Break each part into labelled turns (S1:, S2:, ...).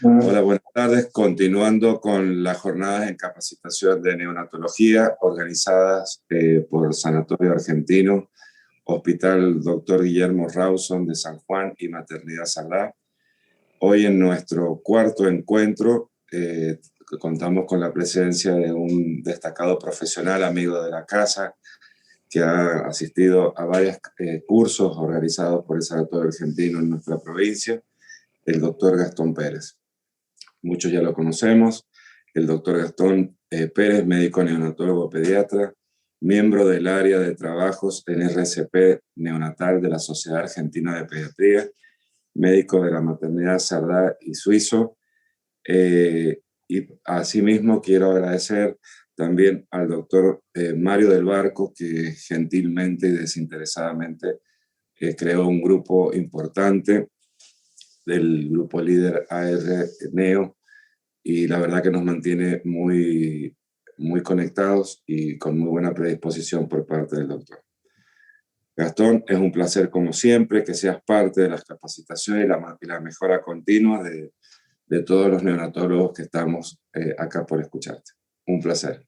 S1: Hola, buenas tardes. Continuando con las jornadas en capacitación de neonatología organizadas por Sanatorio Argentino, Hospital Dr. Guillermo Rawson de San Juan y Maternidad Sagrada. Hoy en nuestro cuarto encuentro contamos con la presencia de un destacado profesional, amigo de la casa, que ha asistido a varios cursos organizados por el Sanatorio Argentino en nuestra provincia, el doctor Gastón Pérez. Muchos ya lo conocemos, el doctor Gastón Pérez, médico neonatólogo pediatra, miembro del área de trabajos en RCP neonatal de la Sociedad Argentina de Pediatría, médico de la Maternidad Sardá y Suizo. Y asimismo quiero agradecer también al doctor Mario del Barco, que gentilmente y desinteresadamente creó un grupo importante del grupo líder AR Neo, y la verdad que nos mantiene muy conectados y con muy buena predisposición por parte del doctor. Gastón, es un placer como siempre que seas parte de las capacitaciones y la mejora continua de todos los neonatólogos que estamos acá por escucharte. Un placer.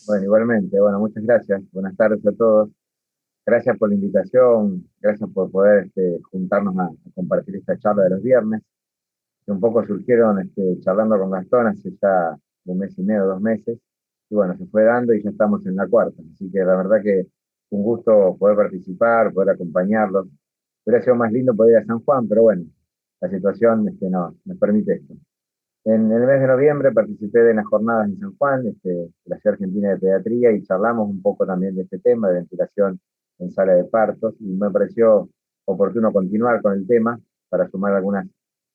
S2: Bueno, igualmente, bueno, muchas gracias. Buenas tardes a todos. Gracias por la invitación, gracias por poder juntarnos a compartir esta charla de los viernes, que un poco surgieron charlando con Gastón hace ya un mes y medio, 2 meses, y bueno, se fue dando y ya estamos en la cuarta, así que la verdad que un gusto poder participar, poder acompañarlos. Hubiera sido más lindo poder ir a San Juan, pero bueno, la situación no nos permite esto. En el mes de noviembre participé de las jornadas en San Juan, de la Ciudad Argentina de Pediatría, y charlamos un poco también de este tema de ventilación en sala de partos, y me pareció oportuno continuar con el tema para sumar algunas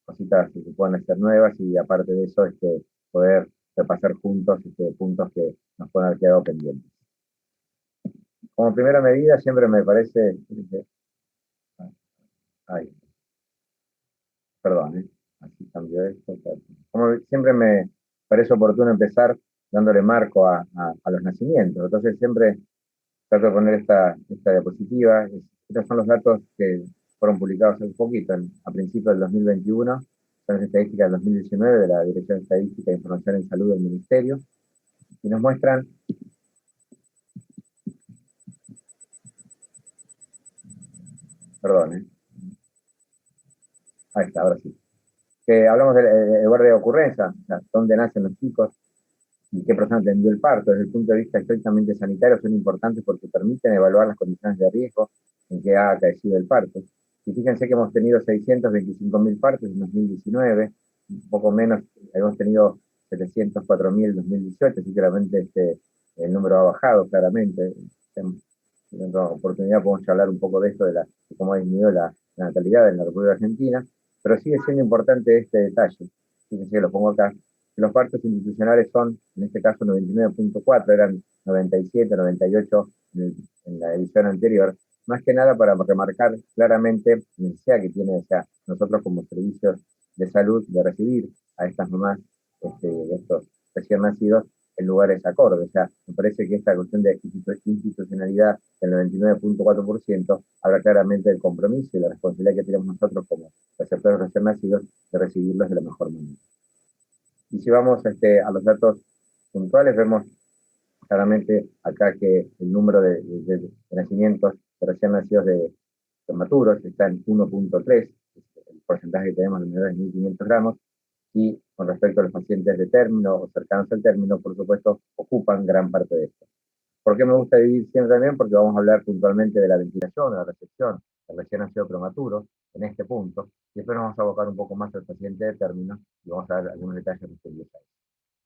S2: cositas que se puedan hacer nuevas, y aparte de eso, poder repasar juntos puntos que nos pueden haber quedado pendientes. Como primera medida, siempre me parece... Ay, perdón, así cambió esto. Como siempre me parece oportuno empezar dándole marco a los nacimientos. Entonces siempre trato de poner esta diapositiva. Estos son los datos que fueron publicados hace un poquito, a principios del 2021. Son las estadísticas del 2019 de la Dirección de Estadística e Información en Salud del Ministerio. Y nos muestran... Perdón, ahí está, ahora sí. Que hablamos del lugar de ocurrencia, o sea, dónde nacen los chicos y qué persona atendió el parto. Desde el punto de vista estrictamente sanitario son importantes porque permiten evaluar las condiciones de riesgo en que ha acaecido el parto. Y fíjense que hemos tenido 625.000 partos en 2019, un poco menos, hemos tenido 704.000 en 2018, así que realmente el número ha bajado claramente. En otra oportunidad podemos hablar un poco de esto, de cómo ha disminuido la natalidad en la República Argentina, pero sigue siendo importante este detalle. Fíjense que lo pongo acá. Los partos institucionales son, en este caso, 99.4, eran 97, 98 en la edición anterior, más que nada para remarcar claramente la necesidad que tiene, o sea, nosotros como servicios de salud, de recibir a estas mamás de estos recién nacidos en lugares acordes. O sea, me parece que esta cuestión de institucionalidad del 99.4% habla claramente del compromiso y la responsabilidad que tenemos nosotros como receptores recién nacidos de recibirlos de la mejor manera. Y si vamos a los datos puntuales, vemos claramente acá que el número de nacimientos de recién nacidos de prematuros está en 1.3, el porcentaje que tenemos de menores de 1.500 gramos, y con respecto a los pacientes de término o cercanos al término, por supuesto, ocupan gran parte de esto. ¿Por qué me gusta dividir siempre también? Porque vamos a hablar puntualmente de la ventilación, de la recepción del recién nacido prematuro en este punto, y después nos vamos a abocar un poco más al paciente de término y vamos a ver algunos detalles referidos a eso.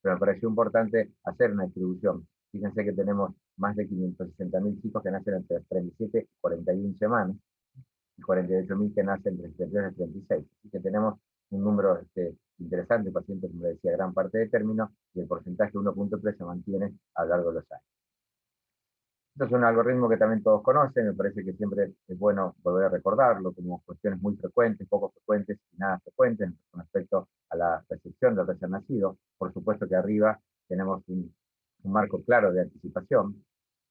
S2: Pero me pareció importante hacer una distribución. Fíjense que tenemos más de 560.000 chicos que nacen entre 37 y 41 semanas, y 48.000 que nacen entre 33 y 36. Así que tenemos un número interesante de pacientes, como decía, gran parte de término, y el porcentaje 1.3 se mantiene a lo largo de los años. Esto es un algoritmo que también todos conocen, me parece que siempre es bueno volver a recordarlo, como cuestiones muy frecuentes, poco frecuentes y nada frecuentes con respecto a la recepción del recién nacido. Por supuesto que arriba tenemos un marco claro de anticipación.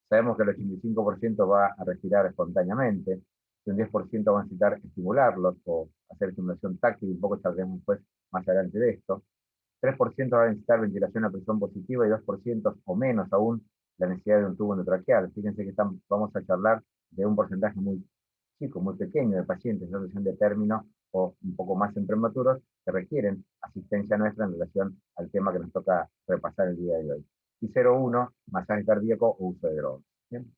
S2: Sabemos que el 85% va a respirar espontáneamente, y un 10% va a necesitar estimularlos o hacer estimulación táctil, un poco charlaremos después más adelante de esto. 3% va a necesitar ventilación a presión positiva y 2% o menos aún la necesidad de un tubo endotraqueal. Fíjense que vamos a charlar de un porcentaje muy chico, muy pequeño de pacientes en relación de término o un poco más en prematuros que requieren asistencia nuestra en relación al tema que nos toca repasar el día de hoy. Y 0,1, masaje cardíaco o uso de drogas. ¿Bien?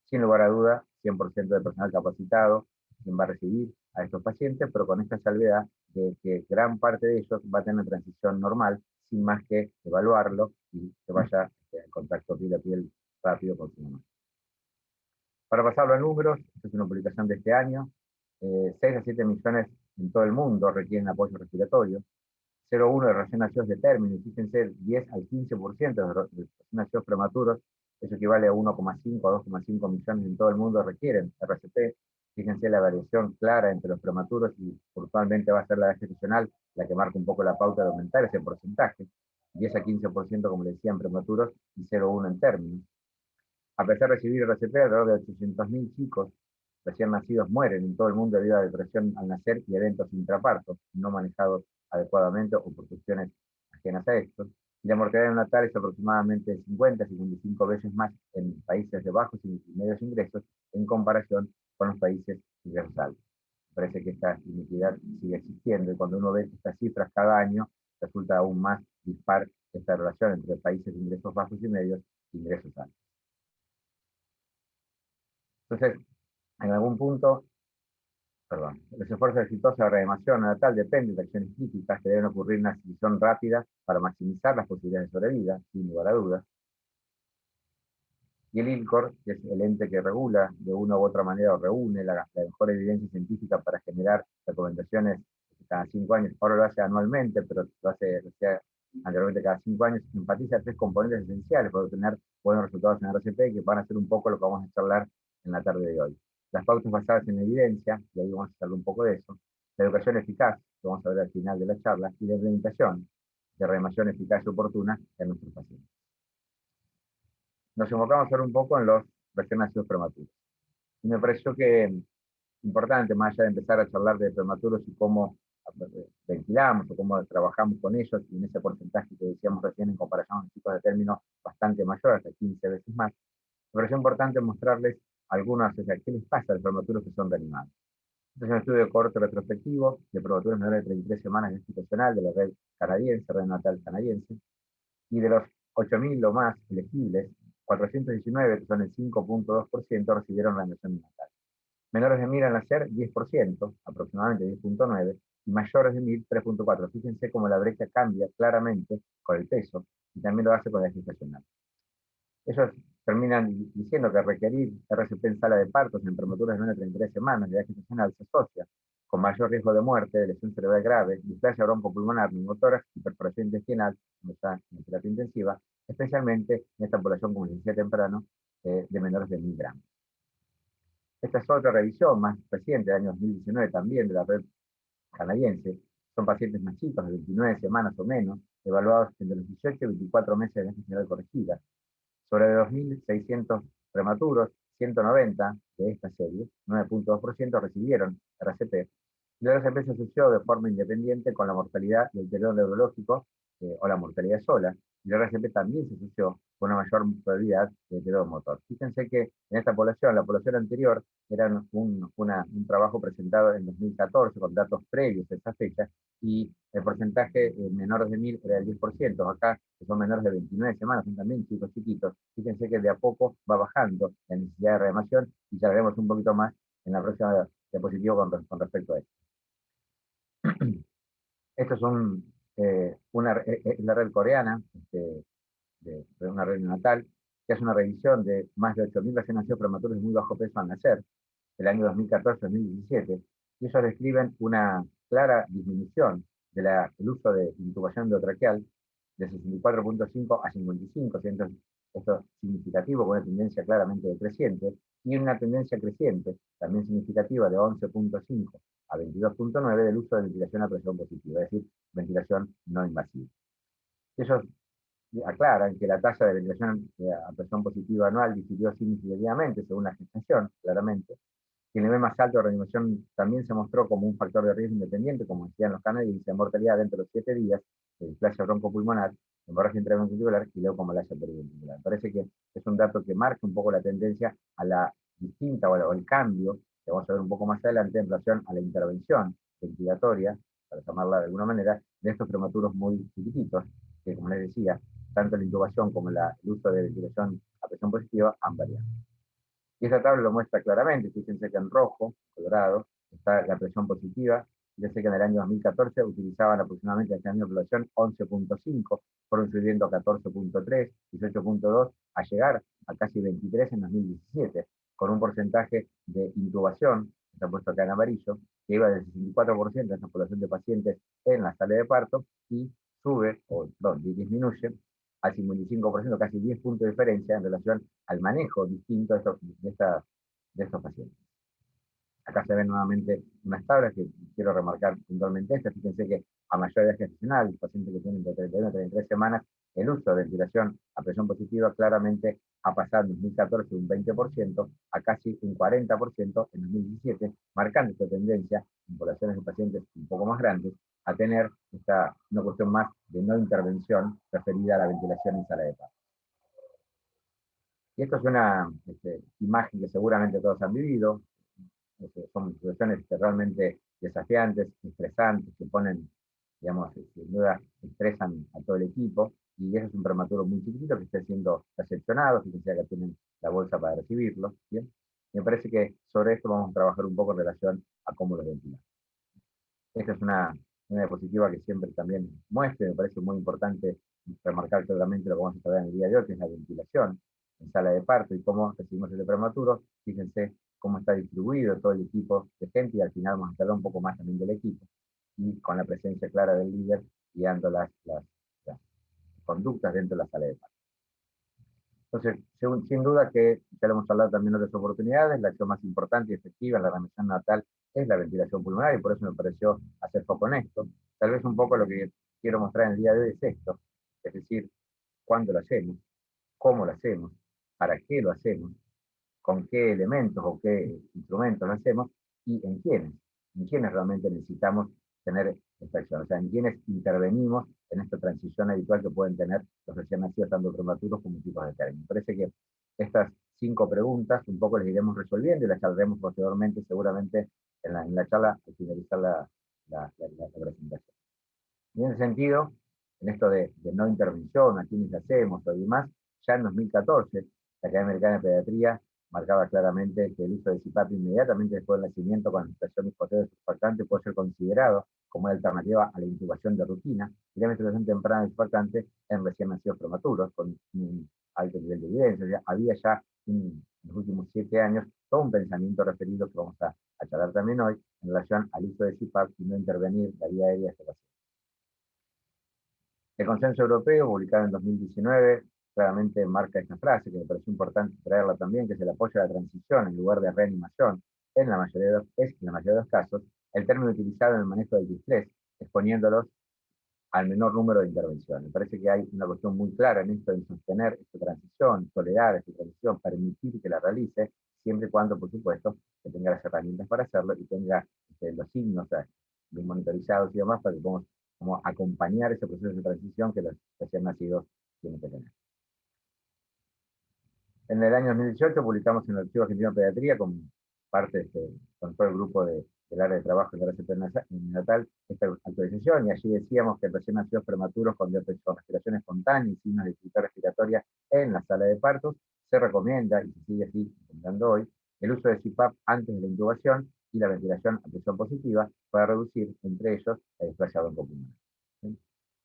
S2: Sin lugar a duda, 100% de personal capacitado quien va a recibir a estos pacientes, pero con esta salvedad de que gran parte de ellos va a tener una transición normal, sin más que evaluarlo y que vaya en contacto piel a piel rápido con su mamá. Para pasarlo a números, esta es una publicación de este año, 6 a 7 millones en todo el mundo requieren apoyo respiratorio, 0,1 de recién nacidos de término, fíjense, 10 al 15% de recién nacidos prematuros, eso equivale a 1,5 a 2,5 millones en todo el mundo requieren RCP. Fíjense la variación clara entre los prematuros y puntualmente va a ser la edad gestacional la que marca un poco la pauta de aumentar ese porcentaje, 10 a 15% como les decía en prematuros y 0,1 en términos. A pesar de recibir RCP, alrededor de 800.000 chicos recién nacidos mueren en todo el mundo debido a depresión al nacer y eventos intrapartos no manejados adecuadamente o por cuestiones ajenas a esto. Y la mortalidad neonatal es aproximadamente 50 a 55 veces más en países de bajos y medios ingresos en comparación con los países ingresos altos. Parece que esta inequidad sigue existiendo y cuando uno ve estas cifras cada año resulta aún más dispar esta relación entre países de ingresos bajos y medios e ingresos altos. Entonces, en algún punto, los esfuerzos exitosos de reanimación neonatal dependen de acciones críticas que deben ocurrir en una situación rápida para maximizar las posibilidades de sobrevida, sin lugar a dudas. Y el INCOR, que es el ente que regula de una u otra manera o reúne la mejor evidencia científica para generar recomendaciones cada 5 años, ahora lo hace anualmente, pero lo hace anteriormente cada 5 años, enfatiza 3 componentes esenciales para obtener buenos resultados en RCP, que van a ser un poco lo que vamos a charlar en la tarde de hoy. Las pautas basadas en evidencia, y ahí vamos a hablar un poco de eso, la educación eficaz, que vamos a ver al final de la charla, y la implementación de reanimación eficaz y oportuna en nuestros pacientes. Nos enfocamos ahora un poco en los recién nacidos prematuros. Y me pareció que importante, más allá de empezar a charlar de prematuros y cómo ventilamos o cómo trabajamos con ellos, y en ese porcentaje que decíamos recién en comparación con chicos de término bastante mayor, hasta 15 veces más, me pareció importante mostrarles algunas, o sea, qué les pasa a los prematuros que son reanimados. Este es un estudio corto retrospectivo de prematuros menores de 33 semanas institucional de la red canadiense, red natal canadiense, y de los 8.000 o más elegibles, 419, que son el 5,2%, recibieron reanimación neonatal. Menores de 1.000 al nacer, 10%, aproximadamente 10,9%, y mayores de 1.000, 3,4%. Fíjense cómo la brecha cambia claramente con el peso, y también lo hace con la edad gestacional. Ellos terminan diciendo que requerir RCP en sala de partos en prematuras de menos de 33 semanas de edad gestacional se asocia con mayor riesgo de muerte, de lesión cerebral grave, displasia broncopulmonar, neumotórax y perforación intestinal, como está en terapia intensiva, especialmente en esta población, como les decía temprano, de menores de 1.000 gramos. Esta es otra revisión más reciente, del año 2019 también, de la red canadiense. Son pacientes más chicos, de 29 semanas o menos, evaluados entre los 18 y 24 meses de edad gestacional corregida. Sobre 2.600 prematuros, 190 de esta serie, 9,2%, recibieron RCP. Y la RCP se asoció de forma independiente con la mortalidad del deterioro neurológico o la mortalidad sola. Y la RCP también se asoció con una mayor probabilidad de deterioro motor. Fíjense que en esta población, la población anterior, era un trabajo presentado en 2014 con datos previos a esa fecha, y el porcentaje menores de 1.000 era el 10%. Acá, que son menores de 29 semanas, son también chicos chiquitos. Fíjense que de a poco va bajando la necesidad de reanimación, y ya veremos un poquito más en la próxima diapositiva con respecto a esto. Esto es la red coreana, de una red natal, que hace una revisión de más de 8.000 recién nacidos prematuros de muy bajo peso al nacer, el año 2014-2017, y ellos describen una clara disminución del uso de intubación endotraqueal de 64,5 a 55, esto es significativo, con una tendencia claramente decreciente, y una tendencia creciente, también significativa, de 11,5 a 22,9 del uso de ventilación a presión positiva, es decir, ventilación no invasiva. Ellos aclaran que la tasa de ventilación a presión positiva anual disminuyó significativamente según la gestación, claramente, que el nivel más alto de reanimación también se mostró como un factor de riesgo independiente, como decían los canadienses, de mortalidad dentro de los 7 días, de displasia broncopulmonar, hemorragia intraventricular y leucomalacia periventricular. Parece que es un dato que marca un poco la tendencia a la distinta o el cambio, que vamos a ver un poco más adelante, en relación a la intervención ventilatoria, para llamarla de alguna manera, de estos prematuros muy chiquititos, que como les decía, tanto la intubación como el uso de ventilación a presión positiva han variado. Y esta tabla lo muestra claramente. Fíjense que en rojo, colorado, está la presión positiva. Fíjense que en el año 2014 utilizaban aproximadamente este año de población 11.5, fueron subiendo a 14.3, 18.2, a llegar a casi 23 en 2017, con un porcentaje de intubación, que está puesto acá en amarillo, que iba del 64% de esa población de pacientes en la sala de parto y sube, o no, disminuye al 55%, casi 10 puntos de diferencia en relación al manejo distinto de estos pacientes. Acá se ven nuevamente unas tablas que quiero remarcar puntualmente estas. Fíjense que a mayor edad gestacional, los pacientes que tienen de 31 a 33 semanas, el uso de ventilación a presión positiva claramente ha pasado en 2014 de un 20% a casi un 40% en 2017, marcando esta tendencia en poblaciones de pacientes un poco más grandes a tener una cuestión más de no intervención referida a la ventilación en sala de parto. Y esto es una imagen que seguramente todos han vivido. Son situaciones que realmente desafiantes, estresantes, que ponen, digamos, sin duda, estresan a todo el equipo, y ese es un prematuro muy chiquitito que está siendo recepcionado, fíjense que tienen la bolsa para recibirlo, ¿bien? Me parece que sobre esto vamos a trabajar un poco en relación a cómo lo ventilar. Esta es una diapositiva que siempre también muestra, me parece muy importante remarcar claramente lo que vamos a hablar en el día de hoy, que es la ventilación en sala de parto y cómo recibimos el prematuro. Fíjense cómo está distribuido todo el equipo de gente, y al final vamos a hablar un poco más también del equipo, y con la presencia clara del líder guiando las conductas dentro de la sala de parto. Entonces, sin duda que ya lo hemos hablado también en otras oportunidades, la acción más importante y efectiva en la reanimación natal es la ventilación pulmonar, y por eso me pareció hacer foco en esto. Tal vez un poco lo que quiero mostrar en el día de hoy es esto, es decir, cuándo lo hacemos, cómo lo hacemos, para qué lo hacemos, con qué elementos o qué instrumentos lo hacemos, y en quiénes realmente necesitamos tener esta acción, o sea, en quiénes intervenimos en esta transición habitual que pueden tener los recién nacidos, tanto prematuros como tipos de término. Me parece que estas 5 preguntas un poco las iremos resolviendo y las charlaremos posteriormente, seguramente en la charla al finalizar la presentación. Y en ese sentido, en esto de no intervención, a quiénes hacemos o demás, ya en 2014, la Academia Americana de Pediatría marcaba claramente que el uso de CPAP inmediatamente después del nacimiento con la situación hipotética surfactante puede ser considerado como una alternativa a la intubación de rutina y la ventilación temprana de surfactante en recién nacidos prematuros, con un alto nivel de evidencia. O sea, había ya en los últimos 7 años todo un pensamiento referido que vamos a charlar también hoy en relación al uso de CPAP y no intervenir la vía aérea de este paciente. El consenso europeo, publicado en 2019, claramente marca esta frase, que me pareció importante traerla también, que es el apoyo a la transición en lugar de reanimación. En la mayoría de los casos, el término utilizado en el manejo del distrés, exponiéndolos al menor número de intervenciones. Me parece que hay una cuestión muy clara en esto de sostener esta transición, tolerar esta transición, permitir que la realice, siempre y cuando, por supuesto, que tenga las herramientas para hacerlo y tenga los signos bien monitorizados y demás, para que podamos como acompañar ese proceso de transición que los recién nacidos tienen que tener. En el año 2018 publicamos en el Archivo Argentino de Pediatría, con con todo el grupo del área de trabajo de la RCP natal, esta actualización, y allí decíamos que recién nacidos prematuros con respiración espontánea y signos de dificultad respiratoria en la sala de partos, se recomienda, y se sigue así recomendando hoy, el uso de CPAP antes de la intubación y la ventilación a presión positiva para reducir, entre ellos, la displasia broncopulmonar.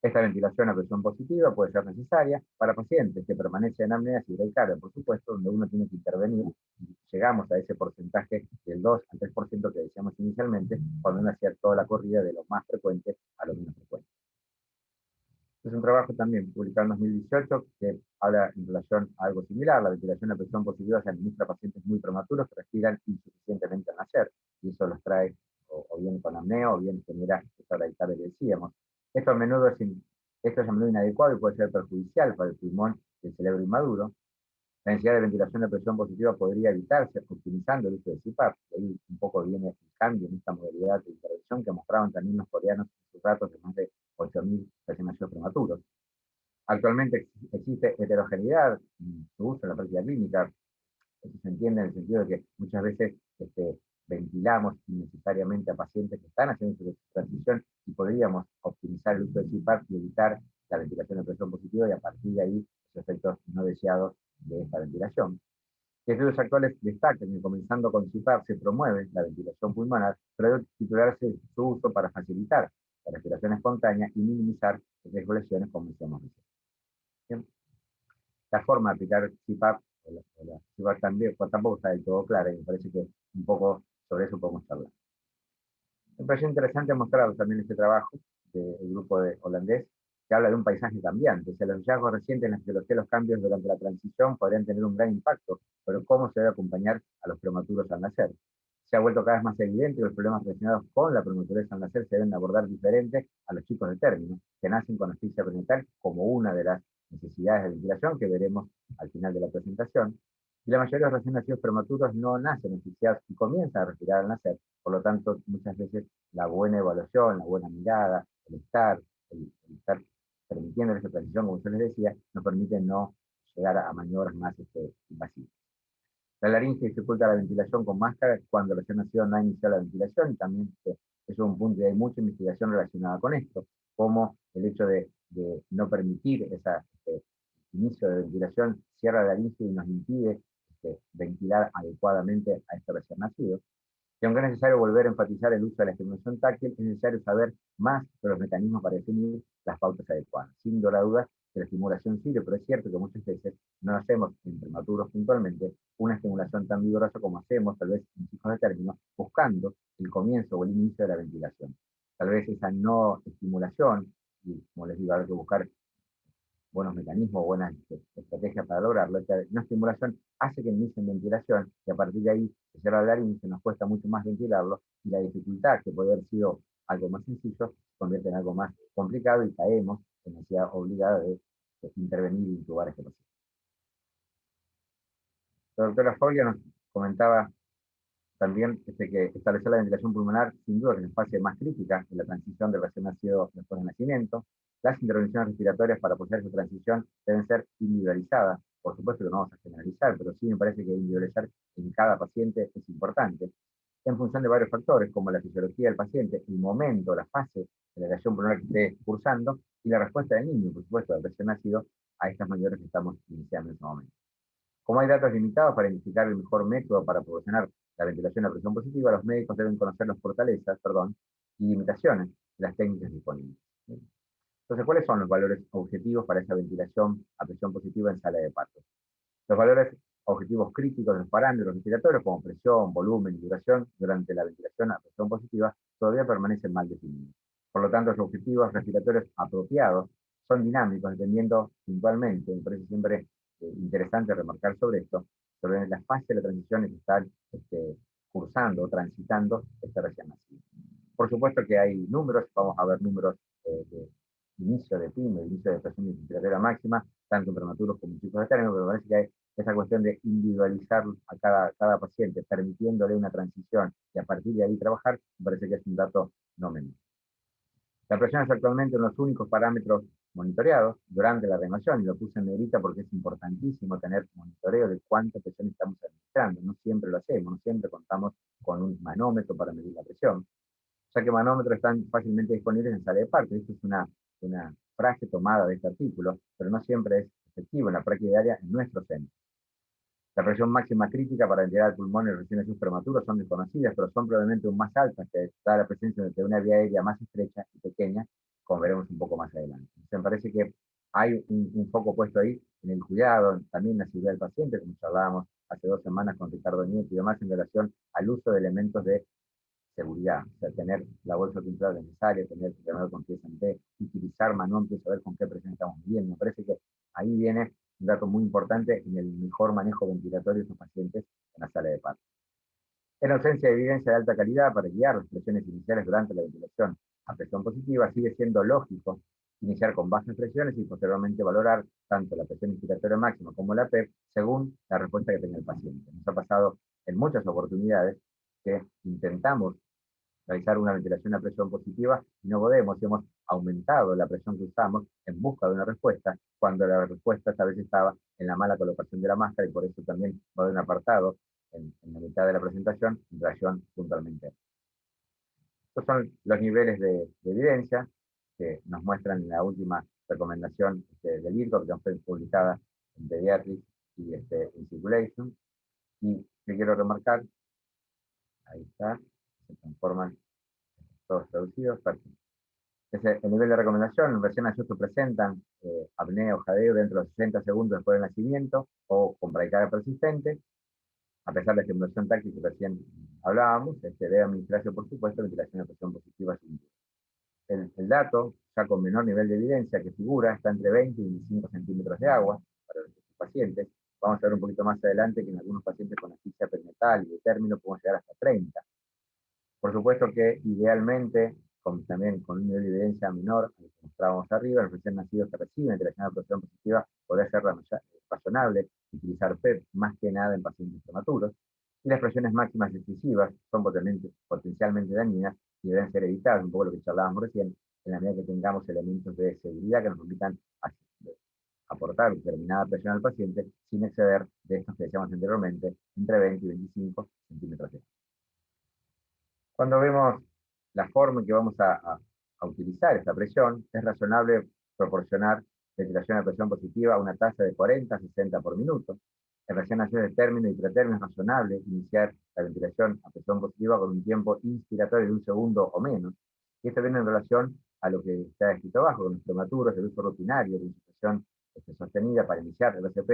S2: Esta ventilación a presión positiva puede ser necesaria para pacientes que permanecen en apnea y braquicardia, por supuesto, donde uno tiene que intervenir. Llegamos a ese porcentaje del 2 al 3% que decíamos inicialmente, cuando uno hacía toda la corrida de lo más frecuente a lo menos frecuente. Es un trabajo también publicado en 2018 que habla en relación a algo similar. La ventilación a presión positiva se administra a pacientes muy prematuros que respiran insuficientemente al nacer, y eso los trae o bien con apnea o bien genera esta braquicardia que decíamos. Esto a menudo es inadecuado y puede ser perjudicial para el pulmón del cerebro inmaduro. La necesidad de ventilación de presión positiva podría evitarse optimizando el uso de CPAP. Ahí un poco viene el cambio en esta modalidad de intervención que mostraban también los coreanos en sus datos de más de 8.000 recién nacidos prematuros. Actualmente existe heterogeneidad en su uso en la práctica clínica. Eso se entiende en el sentido de que muchas veces ventilamos innecesariamente a pacientes que están haciendo su transición y podríamos optimizar el uso de CPAP y evitar la ventilación de presión positiva y a partir de ahí los efectos no deseados de esta ventilación. Estudios actuales destacan que comenzando con CPAP se promueve la ventilación pulmonar, pero debe titularse su uso para facilitar la respiración espontánea y minimizar el riesgo de lesiones, como decíamos recién. La forma de aplicar CPAP, o la CPAP también, pues tampoco está del todo clara y me parece que un poco sobre eso podemos hablar. Me pareció interesante mostrar también este trabajo del grupo holandés que habla de un paisaje cambiante. O sea, los hallazgos recientes en la fisiología de los cambios durante la transición podrían tener un gran impacto, pero cómo se debe acompañar a los prematuros al nacer. Se ha vuelto cada vez más evidente que los problemas relacionados con la prematurez al nacer se deben abordar diferente a los chicos de término, que nacen con asfixia perinatal como una de las necesidades de ventilación que veremos al final de la presentación. Y la mayoría de los recién nacidos prematuros no nacen asfixiados y comienzan a respirar al nacer. Por lo tanto, muchas veces la buena evaluación, la buena mirada, el estar permitiendo esa transición, como yo les decía, nos permite no llegar a maniobras más invasivas. La laringe dificulta la ventilación con máscara cuando recién nacido no ha iniciado la ventilación y también eso es un punto y hay mucha investigación relacionada con esto, como el hecho de no permitir ese inicio de ventilación cierra la laringe y nos impide ventilar adecuadamente a este recién nacido. Y aunque es necesario volver a enfatizar el uso de la estimulación táctil, es necesario saber más de los mecanismos para definir las pautas adecuadas. Sin duda dudas que la estimulación sirve, pero es cierto que muchas veces no hacemos en prematuros puntualmente una estimulación tan vigorosa como hacemos tal vez en chicos de término, buscando el comienzo o el inicio de la ventilación. Tal vez esa no estimulación, y como les digo, hay que buscar buenos mecanismos, buenas estrategias para lograrlo. Una estimulación hace que inicie ventilación y a partir de ahí se cierra el laringe, nos cuesta mucho más ventilarlo y la dificultad que puede haber sido algo más sencillo se convierte en algo más complicado y caemos en la necesidad obligada de intervenir y intubar a este paciente. La doctora Foglia nos comentaba también que establecer la ventilación pulmonar, sin duda, es la fase más crítica de la transición del recién nacido después del nacimiento. Las intervenciones respiratorias para apoyar esa transición deben ser individualizadas. Por supuesto que no vamos a generalizar, pero sí me parece que individualizar en cada paciente es importante, en función de varios factores, como la fisiología del paciente, el momento, la fase de la relación pulmonar que esté cursando, y la respuesta del niño, por supuesto, del recién nacido, a estas maniobras que estamos iniciando en este momento. Como hay datos limitados para identificar el mejor método para proporcionar la ventilación a presión positiva, los médicos deben conocer las fortalezas, y limitaciones de las técnicas disponibles. Entonces, ¿cuáles son los valores objetivos para esa ventilación a presión positiva en sala de parto? Los valores objetivos críticos de los parámetros respiratorios, como presión, volumen y duración, durante la ventilación a presión positiva, todavía permanecen mal definidos. Por lo tanto, los objetivos respiratorios apropiados son dinámicos, dependiendo puntualmente, me parece siempre interesante remarcar sobre esto, sobre la fase de la transición que están cursando o transitando este recién nacido. Por supuesto que hay números, vamos a ver números de inicio de PIM, de inicio de presión inspiratoria máxima, tanto en prematuros como en chicos de término, pero me parece que hay esa cuestión de individualizar a cada paciente, permitiéndole una transición y a partir de ahí trabajar, me parece que es un dato no menor. La presión es actualmente uno de los únicos parámetros monitoreados durante la reanimación, y lo puse en negrita porque es importantísimo tener monitoreo de cuánta presión estamos administrando. No siempre lo hacemos, no siempre contamos con un manómetro para medir la presión, ya que manómetros están fácilmente disponibles en sala de parto. Esto es una frase tomada de este artículo, pero no siempre es efectivo en la práctica diaria en nuestro centro. La presión máxima crítica para ventilar el pulmón en recién nacidos prematuros son desconocidas, pero son probablemente aún más altas que dada la presencia de una vía aérea más estrecha y pequeña, como veremos un poco más adelante. Entonces, me parece que hay un foco puesto ahí en el cuidado, también en la seguridad del paciente, como charlábamos hace 2 semanas con Ricardo Nieto y demás, en relación al uso de elementos de seguridad, o sea, tener la bolsa pintada necesaria, tener el remedio con pieza en T, utilizar manómetros, saber con qué presión estamos midiendo. Me parece que ahí viene un dato muy importante en el mejor manejo ventilatorio de esos pacientes en la sala de parto. En ausencia de evidencia de alta calidad para guiar las presiones iniciales durante la ventilación a presión positiva, sigue siendo lógico iniciar con bajas presiones y posteriormente valorar tanto la presión inspiratoria máxima como la PEP según la respuesta que tenga el paciente. Nos ha pasado en muchas oportunidades que intentamos realizar una ventilación a presión positiva y no podemos, y hemos aumentado la presión que usamos en busca de una respuesta, cuando la respuesta esta vez estaba en la mala colocación de la máscara, y por eso también va a haber un apartado en la mitad de la presentación en relación puntualmente. Estos son los niveles de evidencia que nos muestran en la última recomendación del IRCO, que fue publicada en Pediatrics y en Circulation. Y que quiero remarcar, ahí está, se transforman todos traducidos. El nivel de recomendación, recién nacidos presentan apnea o jadeo dentro de los 60 segundos después del nacimiento o con bradicardia persistente, a pesar de la estimulación táctica que recién hablábamos, debe administrarse, por supuesto, ventilación a presión positiva sin duda. El dato, ya con menor nivel de evidencia que figura, está entre 20 y 25 centímetros de agua para los pacientes. Vamos a ver un poquito más adelante que en algunos pacientes con asfixia perinatal y de término podemos llegar hasta 30. Por supuesto que idealmente, también con un nivel de evidencia menor, al que mostrábamos arriba, los recién nacidos que reciben ventilación a presión positiva, podría ser razonable utilizar PEP más que nada en pacientes prematuros, y las presiones máximas excesivas son potencialmente dañinas y deben ser evitadas, un poco lo que charlábamos recién, en la medida que tengamos elementos de seguridad que nos permitan aportar determinada presión al paciente sin exceder de estos que decíamos anteriormente, entre 20 y 25 centímetros de agua. Cuando vemos la forma en que vamos a utilizar esta presión, es razonable proporcionar ventilación a presión positiva a una tasa de 40 a 60 por minuto. En recién nacidos de término y pretérmino es razonable iniciar la ventilación a presión positiva con un tiempo inspiratorio de 1 segundo o menos. Y esto viene en relación a lo que está escrito abajo, con los prematuros, el uso rutinario de insuflación sostenida para iniciar el OCP.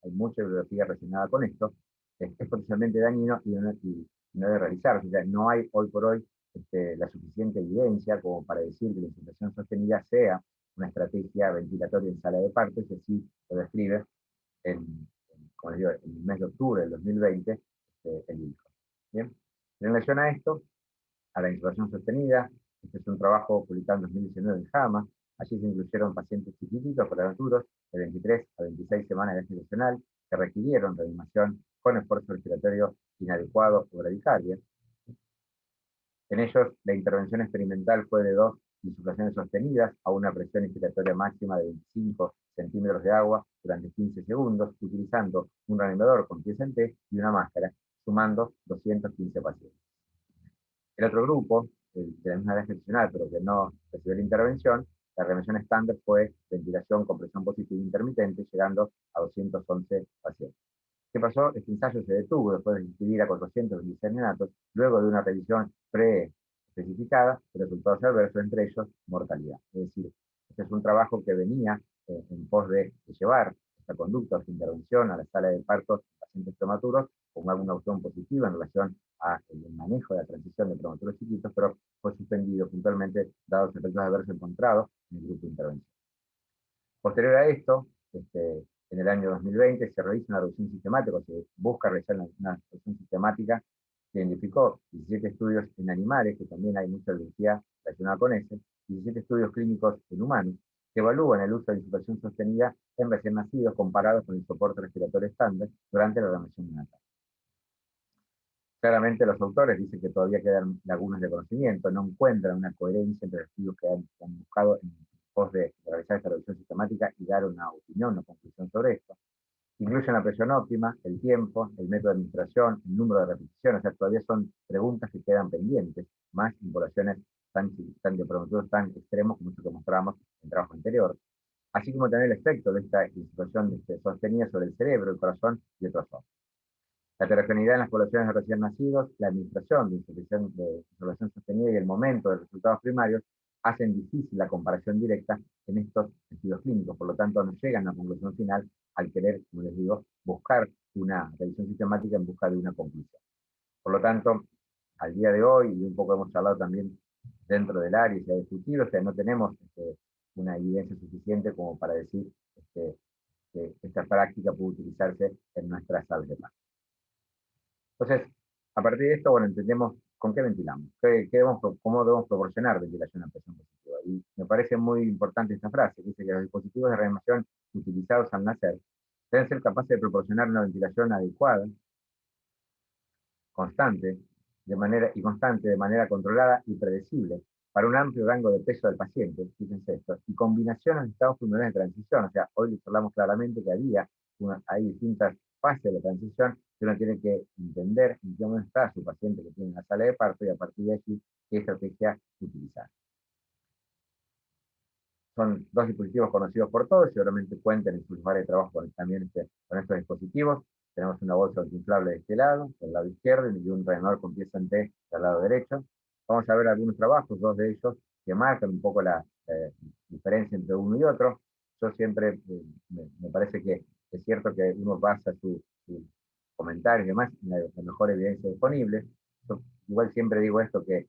S2: Hay mucha bibliografía relacionada con esto. Es potencialmente dañino y no debe realizarse. O sea, no hay hoy por hoy la suficiente evidencia como para decir que la insuflación sostenida sea una estrategia ventilatoria en sala de partos, y así lo describe como les digo, en el mes de octubre del 2020 el ILCO. Bien, en relación a esto, a la insuflación sostenida, este es un trabajo publicado en 2019 en JAMA. Allí se incluyeron pacientes chiquititos, prematuros, de 23 a 26 semanas de edad gestacional, que requirieron reanimación con esfuerzo respiratorio inadecuado o bradicardia. En ellos, la intervención experimental fue de 2 insuflaciones sostenidas a una presión inspiratoria máxima de 25 centímetros de agua durante 15 segundos, utilizando un reanimador con pies en T y una máscara, sumando 215 pacientes. El otro grupo, de la misma edad gestacional, pero que no recibió la intervención, la reanimación estándar fue ventilación con presión positiva intermitente, llegando a 211 pacientes. ¿Qué pasó? Este ensayo se detuvo después de inscribir a 426 neonatos, luego de una revisión pre-especificada, de resultados adversos, entre ellos mortalidad. Es decir, este es un trabajo que venía en pos de llevar esta conducta o esta intervención a la sala de partos en pacientes prematuros con alguna opción positiva en relación al manejo de la transición de prematuros chiquitos, pero fue suspendido puntualmente dados los efectos adversos encontrados en el grupo de intervención. Posterior a esto, en el año 2020 se realiza una revisión sistemática, se busca realizar una revisión sistemática que identificó 17 estudios en animales, que también hay mucha biología relacionada con ese, 17 estudios clínicos en humanos, que evalúan el uso de insuflación sostenida en recién nacidos comparados con el soporte respiratorio estándar durante la reanimación neonatal. Claramente los autores dicen que todavía quedan lagunas de conocimiento, no encuentran una coherencia entre los estudios que han buscado en pos de realizar esta revisión sistemática y dar una opinión, una conclusión sobre esto. Incluyen la presión óptima, el tiempo, el método de administración, el número de repeticiones, o sea, todavía son preguntas que quedan pendientes, más en poblaciones tan de prematuros tan extremos como esto que mostramos en el trabajo anterior, así como también el efecto de esta insuflación sostenida sobre el cerebro, el corazón y otros órganos. La heterogeneidad en las poblaciones de recién nacidos, la administración de insuflación sostenida y el momento de resultados primarios hacen difícil la comparación directa en estos estudios clínicos, por lo tanto no llegan a una conclusión final al querer, como les digo, buscar una revisión sistemática en busca de una conclusión. Por lo tanto, al día de hoy, y un poco hemos charlado también dentro del área y se ha discutido, o sea, no tenemos una evidencia suficiente como para decir que esta práctica puede utilizarse en nuestras salas de parto. Entonces, a partir de esto, bueno, entendemos ¿con qué ventilamos? ¿Cómo debemos proporcionar ventilación a presión positiva? Y me parece muy importante esta frase, que dice que los dispositivos de reanimación utilizados al nacer deben ser capaces de proporcionar una ventilación adecuada, constante, de manera controlada y predecible, para un amplio rango de peso del paciente, fíjense esto, y combinaciones de estados pulmonares de transición. O sea, hoy les hablamos claramente que hay distintas fases de la transición, que uno tiene que entender en qué momento está su paciente que tiene la sala de parto y a partir de aquí qué estrategia utilizar. Son dos dispositivos conocidos por todos, seguramente cuenten en sus lugares de trabajo también con estos dispositivos. Tenemos una bolsa autoinflable de este lado, del lado izquierdo, y un reanimador con pieza en T del lado derecho. Vamos a ver algunos trabajos, dos de ellos, que marcan un poco la diferencia entre uno y otro. Yo siempre, me parece que es cierto que uno basa su comentario y demás en la mejor evidencia disponible. Yo igual siempre digo esto, que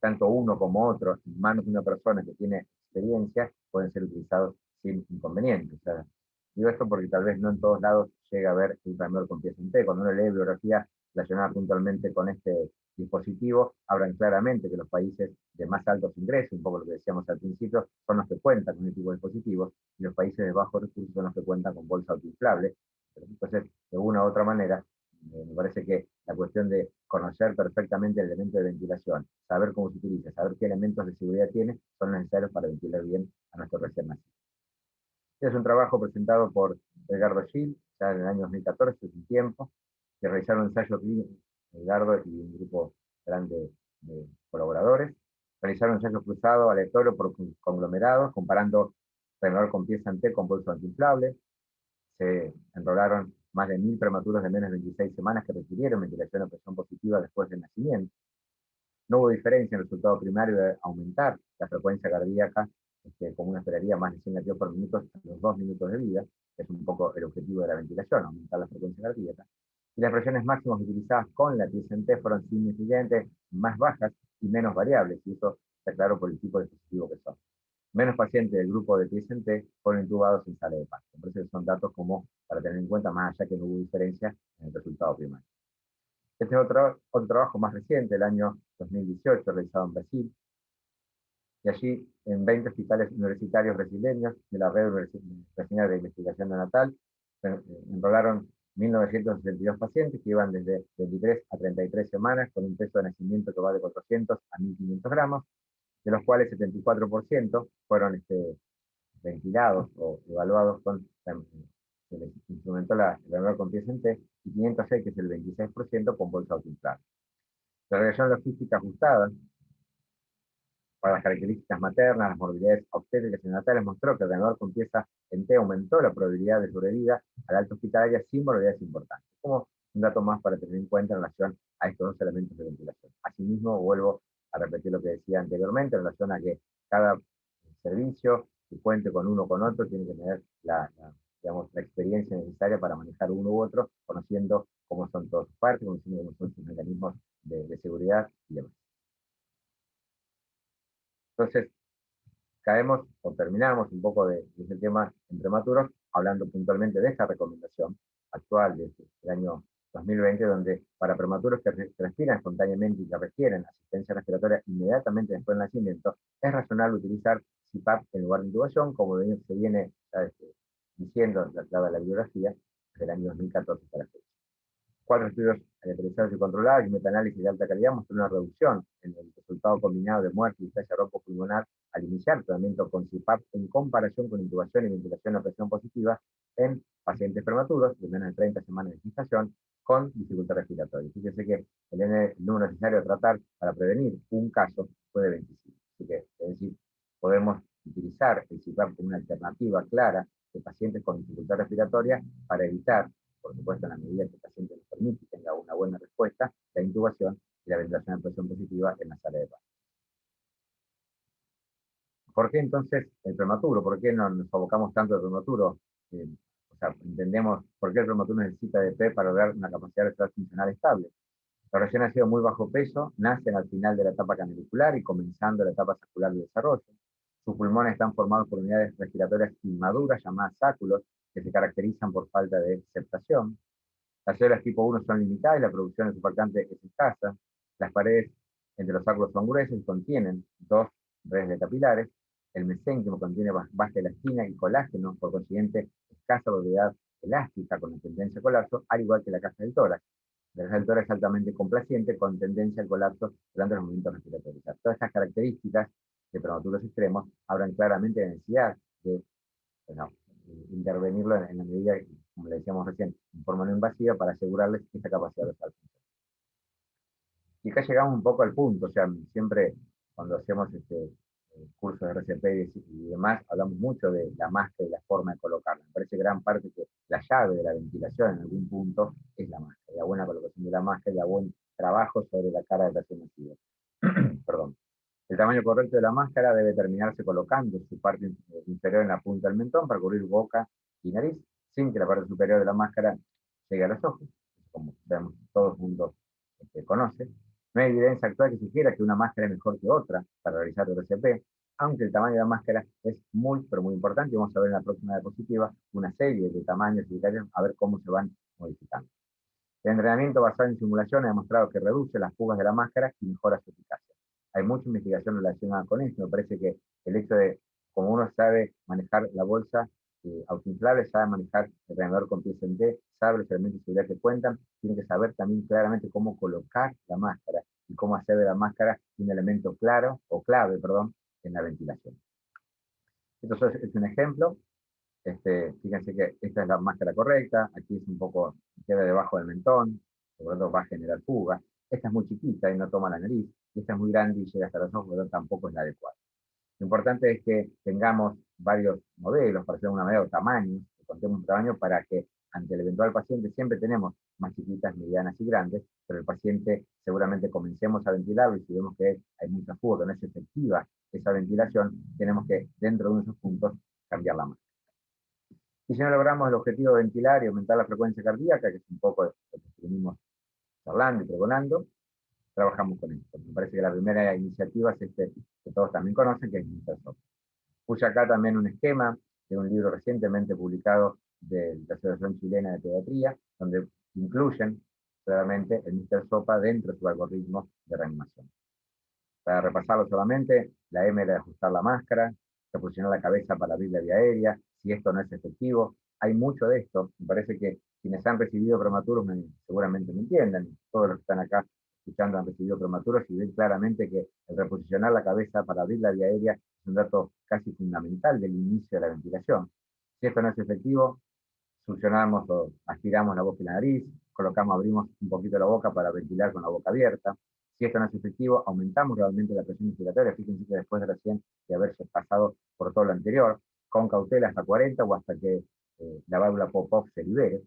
S2: tanto uno como otro, en manos de una persona que tiene experiencia, pueden ser utilizados sin inconvenientes. O sea, digo esto porque tal vez no en todos lados llega a ver un reanimador con pieza en T. Cuando uno lee bibliografía relacionada puntualmente con este dispositivo, hablan claramente que los países de más altos ingresos, un poco lo que decíamos al principio, son los que cuentan con este tipo de dispositivos, y los países de bajos recursos son los que cuentan con bolsa autoinflable. Entonces, de una u otra manera, me parece que la cuestión de conocer perfectamente el elemento de ventilación, saber cómo se utiliza, saber qué elementos de seguridad tiene, son necesarios para ventilar bien a nuestro recién nacido. Este es un trabajo presentado por Edgardo Gil, ya en el año 2014, hace un tiempo, que realizaron un ensayo clínico, Edgardo y un grupo grande de colaboradores, realizaron un ensayo cruzado aleatorio por conglomerados, comparando reanimador con pieza en T con bolso antiinflable. Se enrolaron más de 1.000 prematuros de menos de 26 semanas que requirieron ventilación a presión positiva después del nacimiento. No hubo diferencia en el resultado primario de aumentar la frecuencia cardíaca, como uno esperaría, más de 100 latidos por minuto a los 2 minutos de vida, que es un poco el objetivo de la ventilación, aumentar la frecuencia cardíaca. Y las presiones máximas utilizadas con la TSNT fueron significativamente más bajas y menos variables, y eso está claro por el tipo de dispositivo que son. Menos pacientes del grupo de TSNT fueron intubados en sala de parto. Por eso son datos como para tener en cuenta, más allá que no hubo diferencia en el resultado primario. Este es otro trabajo más reciente, el año 2018, realizado en Brasil, y allí en 20 hospitales universitarios brasileños de la red brasileña de investigación neonatal enrolaron 1.962 pacientes que iban desde 23 a 33 semanas con un peso de nacimiento que va de 400 a 1.500 gramos, de los cuales 74% fueron ventilados o evaluados con, se les instrumentó el reanimador con pieza en T, y 506, que es el 26%, con bolsa autoinflable. La regulación logística ajustada para las características maternas, las morbilidades obstétricas y neonatales mostró que el reanimador con pieza en T aumentó la probabilidad de sobrevida a la alta hospitalaria sin morbilidades importantes. Como un dato más para tener en cuenta en relación a estos dos elementos de ventilación. Asimismo, vuelvo a repetir lo que decía anteriormente en relación a que cada servicio que cuente con uno o con otro tiene que tener digamos, la experiencia necesaria para manejar uno u otro, conociendo cómo son todas sus partes, conociendo cómo son sus mecanismos de seguridad y demás. Entonces, caemos o terminamos un poco de ese tema en prematuros, hablando puntualmente de esta recomendación actual desde el año 2020, donde para prematuros que respiran espontáneamente y que requieren asistencia respiratoria inmediatamente después del nacimiento, es razonable utilizar CPAP en lugar de intubación, como se viene diciendo, dada la bibliografía, desde el año 2014 hasta la fecha. 4 estudios aleatorizados y controlados y metaanálisis de alta calidad mostraron una reducción en el resultado combinado de muerte y displasia pulmonar al iniciar tratamiento con CPAP en comparación con intubación y ventilación a presión positiva en pacientes prematuros de menos de 30 semanas de gestación con dificultad respiratoria. Fíjense que el número necesario a tratar para prevenir un caso fue de 25. Así que, es decir, podemos utilizar el CPAP como una alternativa clara de pacientes con dificultad respiratoria para evitar, por supuesto, en la medida que el paciente nos permite y tenga una buena respuesta, la intubación y la ventilación a presión positiva en la sala de parto. ¿Por qué entonces el prematuro? ¿Por qué no nos abocamos tanto al prematuro? O sea, entendemos por qué el prematuro necesita de P para lograr una capacidad de funcional estable. Los recién nacidos muy bajo peso nacen al final de la etapa canalicular y comenzando la etapa saccular de desarrollo. Sus pulmones están formados por unidades respiratorias inmaduras llamadas sáculos, que se caracterizan por falta de septación. Las células tipo 1 son limitadas y la producción de surfactante es escasa. Las paredes entre los sacros son gruesas y contienen dos redes de capilares. El mesénquimo contiene base elastina y colágeno, por consiguiente, escasa movilidad elástica con tendencia al colapso, al igual que la caja del tórax. La caja del tórax es altamente complaciente con tendencia al colapso durante los movimientos respiratorios. O sea, todas estas características de prematuros extremos hablan claramente de necesidad de bueno, intervenirlo en la medida, como le decíamos recién, en forma no invasiva para asegurarles esta capacidad de salud. Y acá llegamos un poco al punto, o sea, siempre cuando hacemos cursos de RCP y demás, hablamos mucho de la máscara y la forma de colocarla. Me parece gran parte que la llave de la ventilación en algún punto es la máscara, la buena colocación de la máscara y el buen trabajo sobre la cara del paciente nacido. Perdón. El tamaño correcto de la máscara debe terminarse colocando su parte inferior en la punta del mentón para cubrir boca y nariz, sin que la parte superior de la máscara llegue a los ojos, como vemos todos juntos conoce. No hay evidencia actual que sugiera que una máscara es mejor que otra para realizar RCP, aunque el tamaño de la máscara es muy, pero muy importante. Y vamos a ver en la próxima diapositiva una serie de tamaños y detalles a ver cómo se van modificando. El entrenamiento basado en simulación ha demostrado que reduce las fugas de la máscara y mejora su eficacia. Hay mucha investigación relacionada con esto. Me parece que el hecho de, como uno sabe manejar la bolsa autoinflable, sabe manejar el reanimador con pies en T, sabe los elementos de seguridad que cuentan, tiene que saber también claramente cómo colocar la máscara y cómo hacer de la máscara un elemento claro, o clave, perdón, en la ventilación. Esto es un ejemplo. Fíjense que esta es la máscara correcta, aquí es un poco, queda debajo del mentón, por lo tanto va a generar fuga. Esta es muy chiquita y no toma la nariz, y esta es muy grande y llega hasta los ojos, por lo tanto tampoco es la adecuada. Lo importante es que tengamos varios modelos, para hacer una medida de tamaños, que contemos un tamaño para que ante el eventual paciente siempre tenemos más chiquitas, medianas y grandes, pero el paciente seguramente comencemos a ventilarlo y si vemos que hay mucha fuga, que no es efectiva esa ventilación, tenemos que dentro de esos puntos cambiar la máscara. Y si no logramos el objetivo de ventilar y aumentar la frecuencia cardíaca, que es un poco lo que estuvimos charlando y pregonando, trabajamos con esto. Me parece que la primera iniciativa es que todos también conocen, que es Intersoft. Puse acá también un esquema de un libro recientemente publicado de la Asociación Chilena de Pediatría, donde incluyen claramente el Mr. Sopa dentro de su algoritmo de reanimación. Para repasarlo solamente, la M era de ajustar la máscara, reposicionar la cabeza para abrir la vía aérea, si esto no es efectivo. Hay mucho de esto, me parece que quienes han recibido prematuros seguramente me entiendan, todos los que están acá escuchando han recibido prematuros y ven claramente que el reposicionar la cabeza para abrir la vía aérea es un dato casi fundamental del inicio de la ventilación. Si esto no es efectivo, succionamos o aspiramos la boca y la nariz, colocamos, abrimos un poquito la boca para ventilar con la boca abierta. Si esto no es efectivo, aumentamos realmente la presión inspiratoria. Fíjense que después de recién de haberse pasado por todo lo anterior, con cautela hasta 40 o hasta que la válvula pop-off se libere.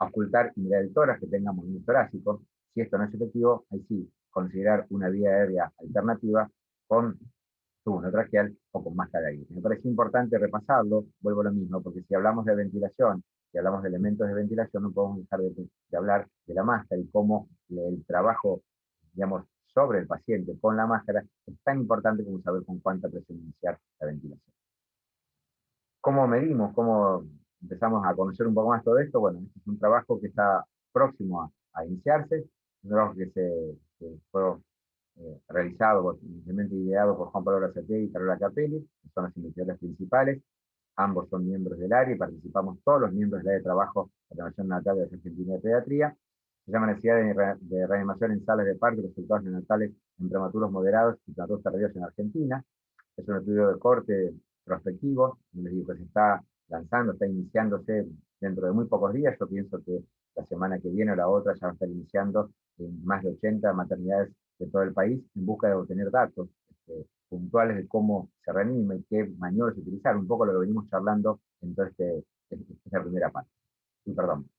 S2: Ocultar y mirar el tórax, que tenga movimiento torácico. Si esto no es efectivo, ahí sí, considerar una vía aérea alternativa con tubo no traqueal o con máscara de aire. Me parece importante repasarlo, vuelvo a lo mismo, porque si hablamos de ventilación, si hablamos de elementos de ventilación, no podemos dejar de hablar de la máscara y cómo el trabajo, digamos, sobre el paciente con la máscara es tan importante como saber con cuánta presión iniciar la ventilación. ¿Cómo medimos? ¿Cómo empezamos a conocer un poco más todo esto? Bueno, este es un trabajo que está próximo a iniciarse, un trabajo que fue realizado, inicialmente ideado por Juan Pablo Raceté y Carola Capelli, que son los investigadores principales. Ambos son miembros del área y participamos todos los miembros del área de trabajo de la Nación Natal de la Argentina de Pediatría. Se llama Necesidad de reanimación en salas de parto y resultados neonatales en prematuros moderados y prematuros tardíos en Argentina. Es un estudio de corte prospectivo, como les digo, que se está lanzando, está iniciándose dentro de muy pocos días. Yo pienso que la semana que viene o la otra ya va a estar iniciando en más de 80 maternidades de todo el país en busca de obtener datos puntuales de cómo se reanima y qué maniobras utilizar, un poco lo que venimos charlando en toda esta primera parte. Y perdón.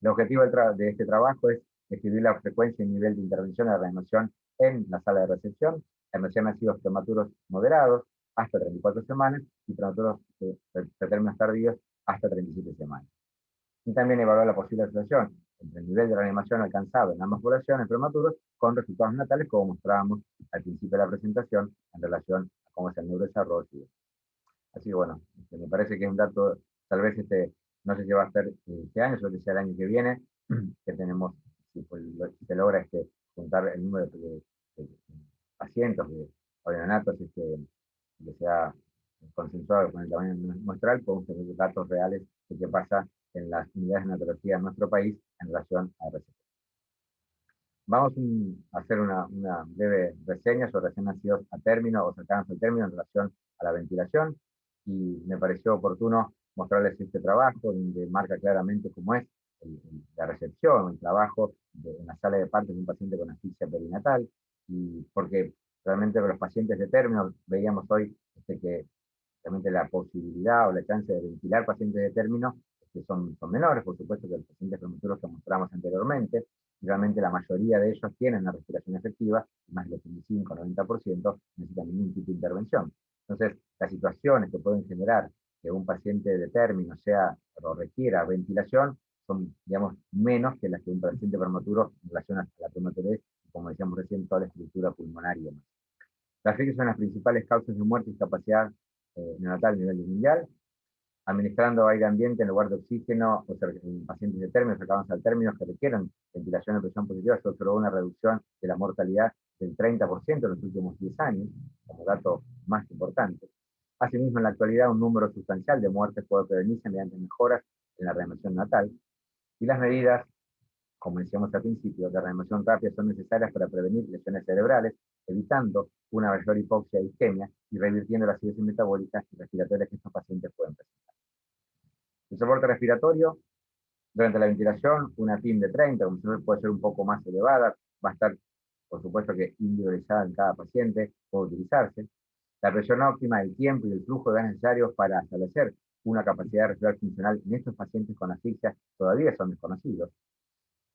S2: El objetivo de este trabajo es escribir la frecuencia y nivel de intervención de la reanimación en la sala de recepción, en recién nacidos prematuros moderados hasta 34 semanas y prematuros pretérminos tardíos hasta 37 semanas. Y también evaluar la posible asociación entre el nivel de reanimación alcanzado en ambas poblaciones prematuros con resultados natales, como mostrábamos al principio de la presentación, en relación a cómo es el neurodesarrollo. Así que bueno, me parece que es un dato, tal vez no sé si va a ser este año, solo que sea el año que viene, que tenemos, si se logra juntar el número de pacientes, o de neonatos que se ha consensuado con el tamaño muestral, podemos tener datos reales de qué pasa en las unidades de neonatología en nuestro país en relación a RCP. Vamos a hacer una breve reseña sobre recién nacidos a término o cercanos al término en relación a la ventilación, y me pareció oportuno mostrarles este trabajo donde marca claramente cómo es la recepción, el trabajo en la sala de partos de un paciente con asfixia perinatal, y porque realmente con los pacientes de término veíamos hoy que realmente la posibilidad o la chance de ventilar pacientes de término son menores, por supuesto, que los pacientes prematuros que mostramos anteriormente. Realmente la mayoría de ellos tienen una respiración efectiva, y más del 85-90% necesitan ningún tipo de intervención. Entonces, las situaciones que pueden generar que un paciente de término sea o requiera ventilación son, digamos, menos que las que un paciente prematuro en relación a la prematurez, como decíamos recién, toda la estructura pulmonar y demás. Las asfixias son las principales causas de muerte y discapacidad neonatal a nivel mundial. Administrando aire ambiente en lugar de oxígeno o en pacientes de término cercanos al término que requieren ventilación de presión positiva, se observó una reducción de la mortalidad del 30% en los últimos 10 años, como dato más importante. Asimismo, en la actualidad, un número sustancial de muertes puede prevenirse mediante mejoras en la reanimación natal, y las medidas, como decíamos al principio, de reanimación rápida son necesarias para prevenir lesiones cerebrales, evitando una mayor hipoxia e isquemia y revirtiendo la acidosis metabólica y respiratoria que estos pacientes pueden presentar. El soporte respiratorio, durante la ventilación, una PIM de 30, como siempre puede ser un poco más elevada, va a estar, por supuesto, que individualizada en cada paciente, puede utilizarse. La presión óptima, el tiempo y el flujo de gas necesarios para establecer una capacidad de respirar funcional en estos pacientes con asfixia todavía son desconocidos.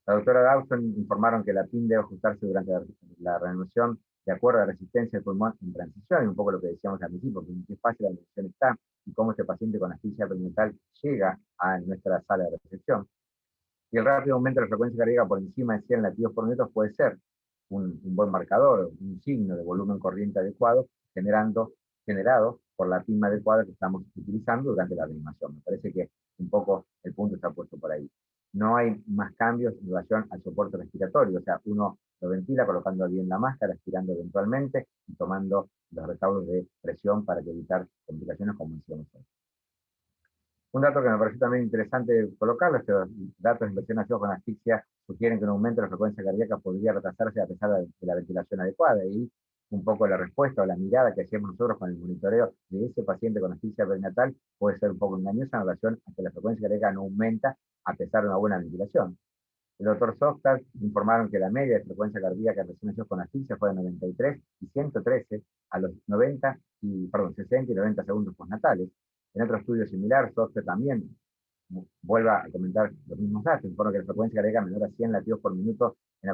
S2: La doctora Dawson informaron que la PIN debe ajustarse durante la reanimación de acuerdo a la resistencia del pulmón en transición, y un poco lo que decíamos al principio, porque en qué fase la transición está y cómo este paciente con asfixia perinatal llega a nuestra sala de recepción. Y el rápido aumento de la frecuencia cardíaca por encima de 100 latidos por minuto puede ser un buen marcador, un signo de volumen corriente adecuado, generado por la PIN adecuada que estamos utilizando durante la reanimación. Me parece que un poco el punto está puesto por ahí. No hay más cambios en relación al soporte respiratorio, o sea, uno lo ventila colocando bien la máscara, aspirando eventualmente y tomando los recaudos de presión para evitar complicaciones como decíamos hoy. Un dato que me pareció también interesante colocarlo es que los datos de inversión nacidos con asfixia sugieren que un aumento de la frecuencia cardíaca podría retrasarse a pesar de la ventilación adecuada, y un poco la respuesta o la mirada que hacemos nosotros con el monitoreo de ese paciente con asfixia perinatal puede ser un poco engañosa en relación a que la frecuencia cardíaca no aumenta a pesar de una buena ventilación. El doctor Softal informaron que la media de frecuencia cardíaca en recién nacidos con asfixia fue de 93 y 113 a los 60 y 90 segundos postnatales. En otro estudio similar, Softal también vuelve a comentar los mismos datos, informa que la frecuencia cardíaca menor a 100 latidos por minuto en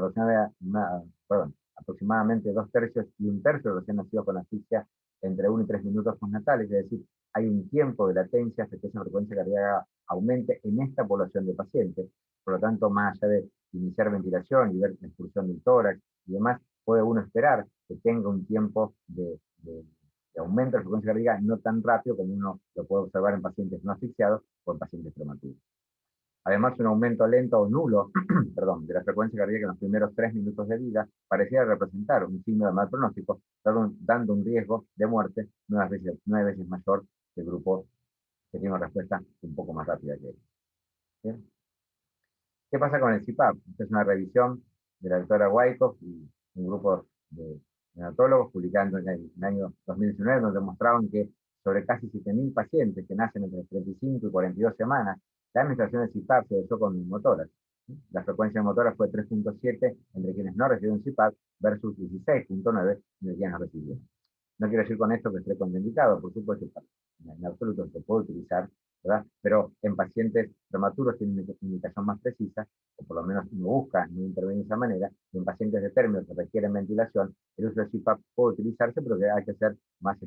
S2: aproximadamente 2/3 y 1/3 de recién nacidos con asfixia entre 1 y 3 minutos postnatales, es decir, hay un tiempo de latencia hasta que esa frecuencia cardíaca aumente en esta población de pacientes. Por lo tanto, más allá de iniciar ventilación y ver la expulsión del tórax y demás, puede uno esperar que tenga un tiempo de aumento de la frecuencia cardíaca no tan rápido como uno lo puede observar en pacientes no asfixiados o en pacientes prematuros. Además, un aumento lento o nulo perdón, de la frecuencia cardíaca en los primeros 3 minutos de vida parecía representar un signo de mal pronóstico, dando un riesgo de muerte 9 veces mayor que el grupo que tiene una respuesta un poco más rápida que él. ¿Bien? ¿Qué pasa con el CPAP? Esta es una revisión de la doctora Wyckoff y un grupo de neonatólogos publicando en el año 2019, donde demostraban que sobre casi 7.000 pacientes que nacen entre 35 y 42 semanas, la administración del CPAP se dosó con motoras. La frecuencia de motoras fue 3.7 entre quienes no recibieron CPAP versus 16.9 entre quienes no recibieron. No quiero decir con esto que esté contraindicado, por supuesto, en absoluto se puede utilizar, ¿verdad? Pero en pacientes prematuros tiene una indicación más precisa, o por lo menos uno busca no intervenir de esa manera, y en pacientes de término que requieren ventilación, el uso de CPAP puede utilizarse, pero que hay que ser más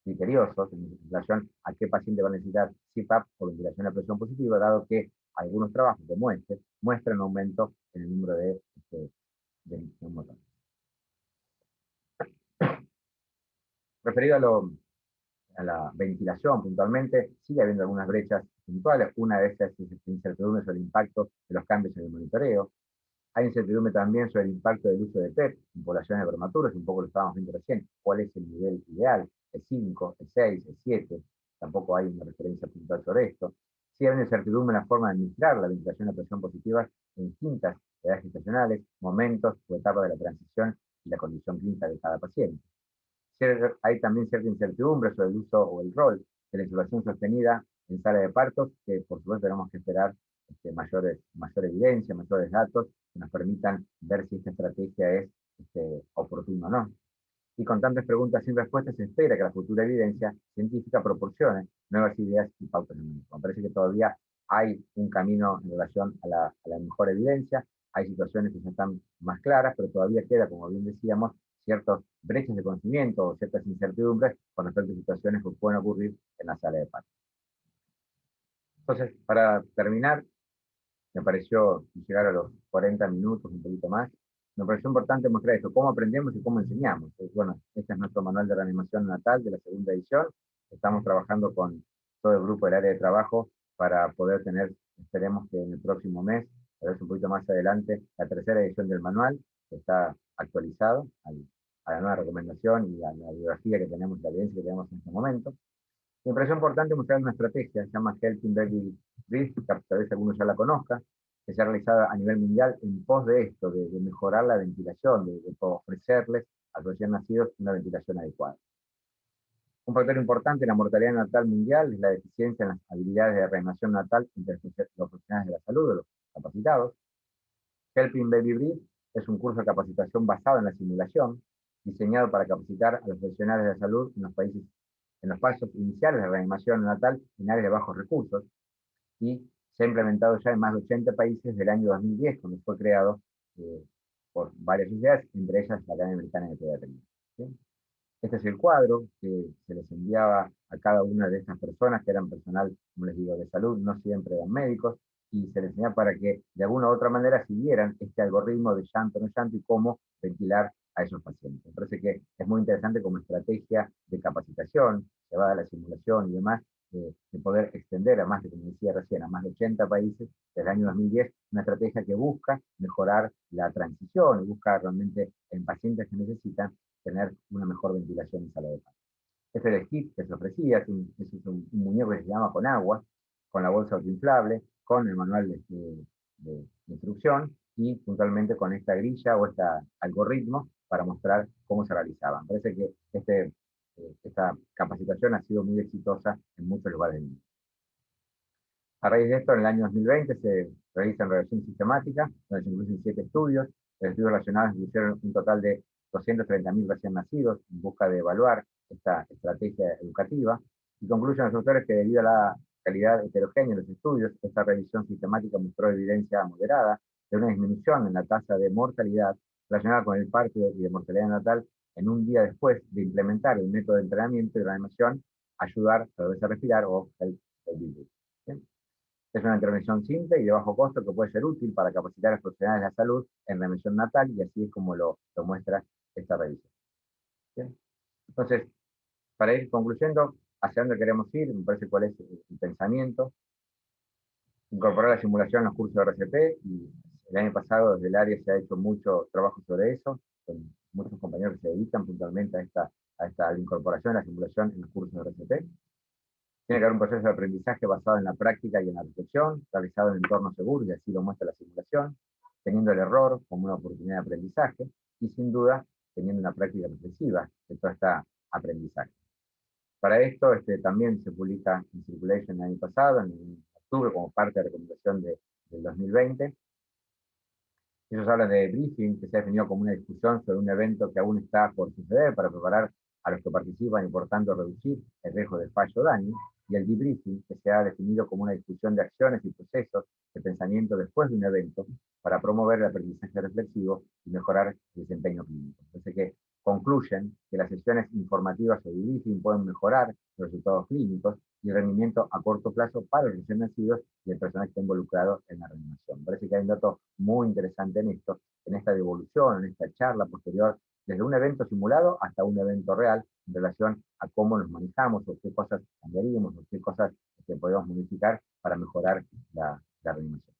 S2: criteriosos en relación a qué paciente va a necesitar CPAP o ventilación a presión positiva, dado que algunos trabajos como este muestran un aumento en el número de neumotonios. Referido a la ventilación puntualmente, sigue habiendo algunas brechas puntuales. Una de estas es la incertidumbre sobre el impacto de los cambios en el monitoreo. Hay incertidumbre también sobre el impacto del uso de PEP en poblaciones de prematuros, un poco lo estábamos viendo recién. ¿Cuál es el nivel ideal? ¿El 5, el 6, el 7? Tampoco hay una referencia puntual sobre esto. Sí hay una incertidumbre en la forma de administrar la ventilación a presión positiva en distintas edades gestacionales, momentos o etapas de la transición y la condición clínica de cada paciente. Hay también cierta incertidumbre sobre el uso o el rol de la insulación sostenida en sala de partos, que por supuesto tenemos que esperar mayor evidencia, mayores datos que nos permitan ver si esta estrategia es oportuna o no. Y con tantas preguntas sin respuestas, se espera que la futura evidencia científica proporcione nuevas ideas y pautas de manejo. Me parece que todavía hay un camino en relación a la mejor evidencia, hay situaciones que ya están más claras, pero todavía queda, como bien decíamos, ciertas brechas de conocimiento o ciertas incertidumbres con respecto a situaciones que pueden ocurrir en la sala de parto. Entonces, para terminar, me pareció llegar a los 40 minutos, un poquito más, me pareció importante mostrar esto, cómo aprendemos y cómo enseñamos. Bueno, este es nuestro manual de reanimación natal de la segunda edición. Estamos trabajando con todo el grupo del área de trabajo para poder tener, esperemos que en el próximo mes, tal vez un poquito más adelante, la tercera edición del manual, que está actualizado a la nueva recomendación y a la biografía que tenemos, la evidencia que tenemos en este momento. Me pareció importante mostrar una estrategia, se llama Helping Baby Breathe, que tal vez alguno ya la conozca, que se ha realizado a nivel mundial en pos de esto, de mejorar la ventilación, de ofrecerles a los recién nacidos una ventilación adecuada. Un factor importante en la mortalidad natal mundial es la deficiencia en las habilidades de reanimación natal entre los profesionales de la salud, los capacitados. Helping Baby Breathe es un curso de capacitación basado en la simulación, diseñado para capacitar a los profesionales de la salud en los pasos iniciales de reanimación neonatal en áreas de bajos recursos, y se ha implementado ya en más de 80 países desde el año 2010, cuando fue creado por varias sociedades, entre ellas la Academia Americana de Pediatría. ¿Sí? Este es el cuadro que se les enviaba a cada una de estas personas, que eran personal, como les digo, de salud, no siempre eran médicos, y se les enseñaba para que de alguna u otra manera siguieran este algoritmo de llanto, no llanto, y cómo ventilar a esos pacientes. Me parece que es muy interesante como estrategia de capacitación, llevada a la simulación y demás, de poder extender a más de, como decía recién, a más de 80 países desde el año 2010, una estrategia que busca mejorar la transición y busca realmente en pacientes que necesitan tener una mejor ventilación en sala de parto. Este es el kit que se ofrecía, es un muñeco que se llama con agua, con la bolsa autoinflable, con el manual de instrucción y puntualmente con esta grilla o este algoritmo para mostrar cómo se realizaban. Parece que esta capacitación ha sido muy exitosa en muchos lugares del mundo. A raíz de esto, en el año 2020 se realiza en revisión sistemática, donde se incluyen 7 estudios. Los estudios relacionados incluyeron un total de 230.000 recién nacidos en busca de evaluar esta estrategia educativa, y concluyen los autores que debido a la calidad heterogénea de los estudios, esta revisión sistemática mostró evidencia moderada de una disminución en la tasa de mortalidad relacionada con el parto y de mortalidad natal en un día después de implementar el método de entrenamiento y reanimación, ayudar a volverse a respirar o el baby. Es una intervención simple y de bajo costo que puede ser útil para capacitar a los profesionales de la salud en reanimación natal, y así es como lo muestra esta revisión. ¿Bien? Entonces, para ir concluyendo, ¿hacia dónde queremos ir? Me parece cuál es el pensamiento. Incorporar la simulación en los cursos de RCP, y el año pasado desde el área se ha hecho mucho trabajo sobre eso, con muchos compañeros que se dedican puntualmente a la incorporación de la simulación en los cursos de RCP. Tiene que haber un proceso de aprendizaje basado en la práctica y en la reflexión, realizado en entornos seguros, y así lo muestra la simulación, teniendo el error como una oportunidad de aprendizaje, y sin duda teniendo una práctica reflexiva de todo este aprendizaje. Para esto también se publica en Circulation el año pasado, en octubre, como parte de la recomendación del 2020. Ellos hablan de briefing, que se ha definido como una discusión sobre un evento que aún está por suceder para preparar a los que participan y por tanto reducir el riesgo de fallo o daño, y el debriefing, que se ha definido como una discusión de acciones y procesos de pensamiento después de un evento para promover el aprendizaje reflexivo y mejorar el desempeño clínico. Entonces, que concluyen que las sesiones informativas o debriefing pueden mejorar los resultados clínicos y el rendimiento a corto plazo para los recién nacidos y el personal que está involucrado en la reanimación. Parece que hay un dato muy interesante en esto, en esta devolución, en esta charla posterior, desde un evento simulado hasta un evento real, en relación a cómo nos manejamos, o qué cosas cambiaríamos, o qué cosas podemos modificar para mejorar la reanimación.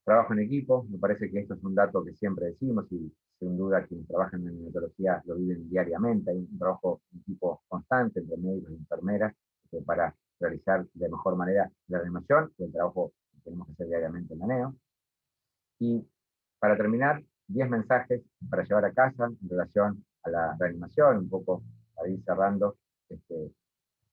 S2: Trabajo en equipo, me parece que esto es un dato que siempre decimos y sin duda quienes trabajan en neonatología lo viven diariamente. Hay un trabajo en equipo constante entre médicos y enfermeras para realizar de mejor manera la reanimación y el trabajo que tenemos que hacer diariamente en la neo. Y para terminar, 10 mensajes para llevar a casa en relación a la reanimación, un poco para ir cerrando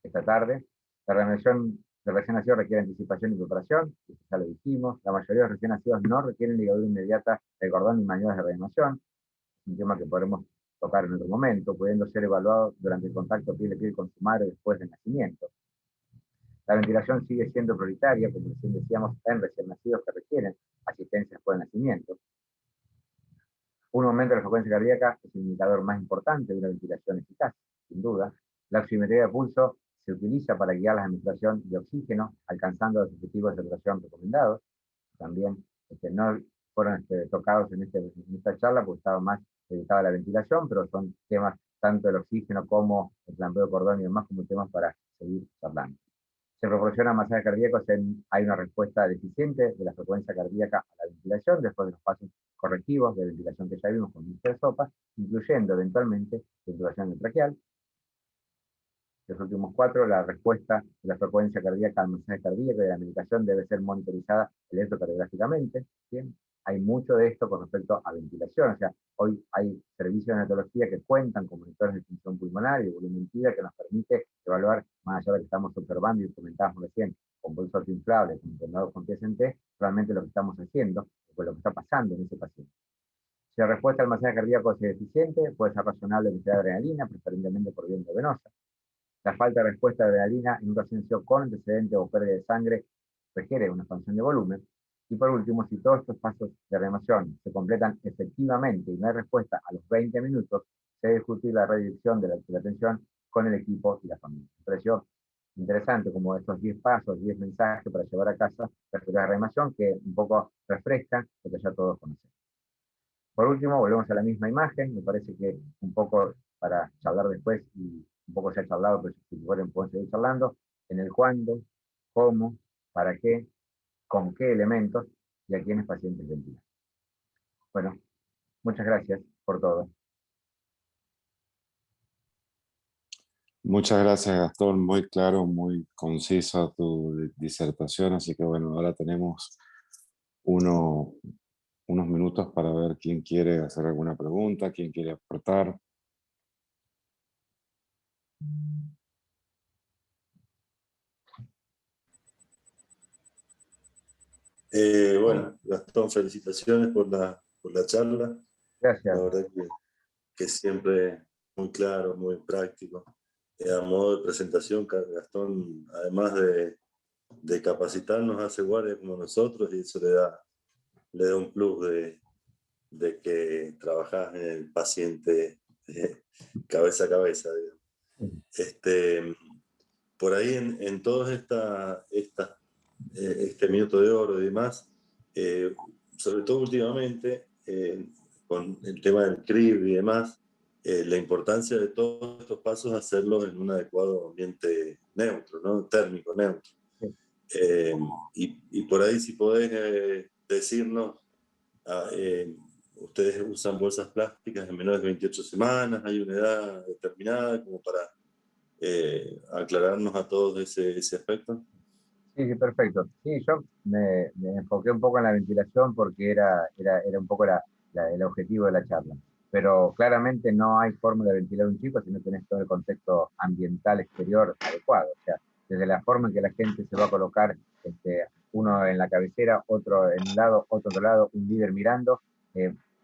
S2: esta tarde. La reanimación de recién nacidos requiere anticipación y preparación, eso ya lo dijimos. La mayoría de los recién nacidos no requieren ligadura inmediata del cordón ni maniobras de reanimación, un tema que podremos tocar en otro momento, pudiendo ser evaluado durante el contacto piel a piel con su madre después del nacimiento. La ventilación sigue siendo prioritaria, como recién decíamos, en recién nacidos que requieren asistencia después del nacimiento. Un aumento de la frecuencia cardíaca es el indicador más importante de una ventilación eficaz, sin duda. La oximetría de pulso se utiliza para guiar la administración de oxígeno, alcanzando los objetivos de saturación recomendados. También no fueron tocados en esta charla porque estaba más dedicada a la ventilación, pero son temas tanto el oxígeno como el planteo de cordón y demás como temas para seguir charlando. Se proporcionan masajes cardíacos, hay una respuesta deficiente de la frecuencia cardíaca a la ventilación después de los pasos correctivos de ventilación que ya vimos con el de sopa, incluyendo eventualmente ventilación endotraqueal. Los últimos 4, la respuesta de la frecuencia cardíaca al masaje cardíaco y de la medicación debe ser monitorizada electrocardiográficamente. ¿Bien? Hay mucho de esto con respecto a ventilación, o sea, hoy hay servicios de neonatología que cuentan con monitores de función pulmonar y de volumetría que nos permite evaluar, más allá de lo que estamos observando y comentábamos recién, con bolso inflable, con entrenador con TSNT, realmente lo que estamos haciendo, o lo que está pasando en ese paciente. Si la respuesta al masaje cardíaco es deficiente, puede ser razonable que sea adrenalina, preferentemente por vía endovenosa. La falta de respuesta de adrenalina en un paciente con antecedente o pérdida de sangre requiere una expansión de volumen. Y por último, si todos estos pasos de reanimación se completan efectivamente y no hay respuesta a los 20 minutos, se debe discutir la redirección de la atención con el equipo y la familia. Me pareció interesante como estos 10 pasos, 10 mensajes para llevar a casa respecto a la reanimación que un poco refrescan lo que ya todos conocemos. Por último, volvemos a la misma imagen, me parece que un poco para charlar después, y un poco se ha charlado, pero si pueden seguir charlando, en el cuándo, cómo, para qué, con qué elementos y a quiénes pacientes ventilan. Bueno, muchas gracias por todo.
S1: Muchas gracias, Gastón. Muy claro, muy concisa tu disertación. Así que bueno, ahora tenemos unos minutos para ver quién quiere hacer alguna pregunta, quién quiere aportar.
S3: Bueno, Gastón, felicitaciones por la charla.
S2: Gracias.
S3: La verdad que siempre muy claro, muy práctico. A modo de presentación, Gastón, además de capacitarnos, hace guardia como nosotros y eso le da un plus de que trabajás en el paciente cabeza a cabeza, digamos. Por ahí en todos este minuto de oro y demás, sobre todo últimamente, con el tema del CRIB y demás, la importancia de todos estos pasos es hacerlos en un adecuado ambiente neutro, ¿no? Térmico neutro.
S2: Sí.
S3: Y por ahí si podés decirnos, ustedes usan bolsas plásticas en menores de 28 semanas, hay una edad determinada como para aclararnos a todos ese aspecto.
S2: Sí, sí, perfecto. Sí, yo me enfoqué un poco en la ventilación porque era un poco el objetivo de la charla. Pero claramente no hay forma de ventilar un chico si no tenés todo el contexto ambiental exterior adecuado. O sea, desde la forma en que la gente se va a colocar, uno en la cabecera, otro en un lado, otro lado, un líder mirando.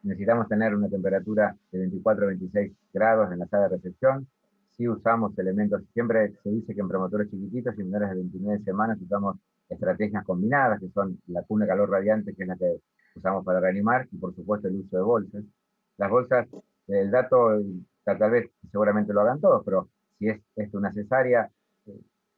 S2: Necesitamos tener una temperatura de 24 a 26 grados en la sala de recepción. Sí usamos elementos, siempre se dice que en prematuros chiquititos y menores de 29 semanas usamos estrategias combinadas, que son la cuna calor radiante, que es la que usamos para reanimar, y por supuesto el uso de bolsas. Las bolsas, el dato, tal vez seguramente lo hagan todos, pero si es esto una cesárea,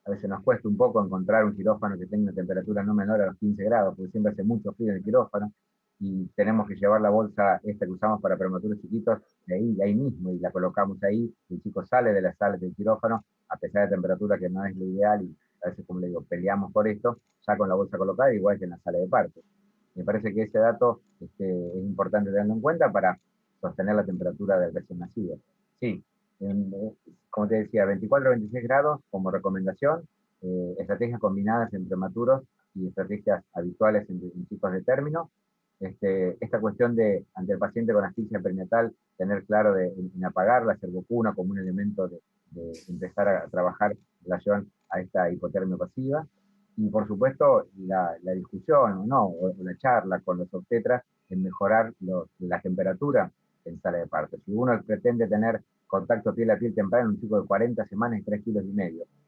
S2: a veces nos cuesta un poco encontrar un quirófano que tenga una temperatura no menor a los 15 grados, porque siempre hace mucho frío en el quirófano, y tenemos que llevar la bolsa esta que usamos para prematuros chiquitos de ahí mismo, y la colocamos ahí, el chico sale de la sala del quirófano, a pesar de temperatura que no es lo ideal, y a veces, como le digo, peleamos por esto, ya con la bolsa colocada, igual que en la sala de parto. Me parece que ese dato es importante tenerlo en cuenta para sostener la temperatura del recién nacido. Sí, como te decía, 24 o 26 grados como recomendación, estrategias combinadas en prematuros y estrategias habituales en chicos de término. Esta cuestión de, ante el paciente con asfixia perinatal, tener claro en apagar la servocuna como un elemento de empezar a trabajar en relación a esta hipotermia pasiva. Y por supuesto, la discusión o la charla con los obstetras en mejorar la temperatura en sala de parto. Si uno pretende tener contacto piel a piel temprano en un chico de 40 semanas y 3,5 kilos,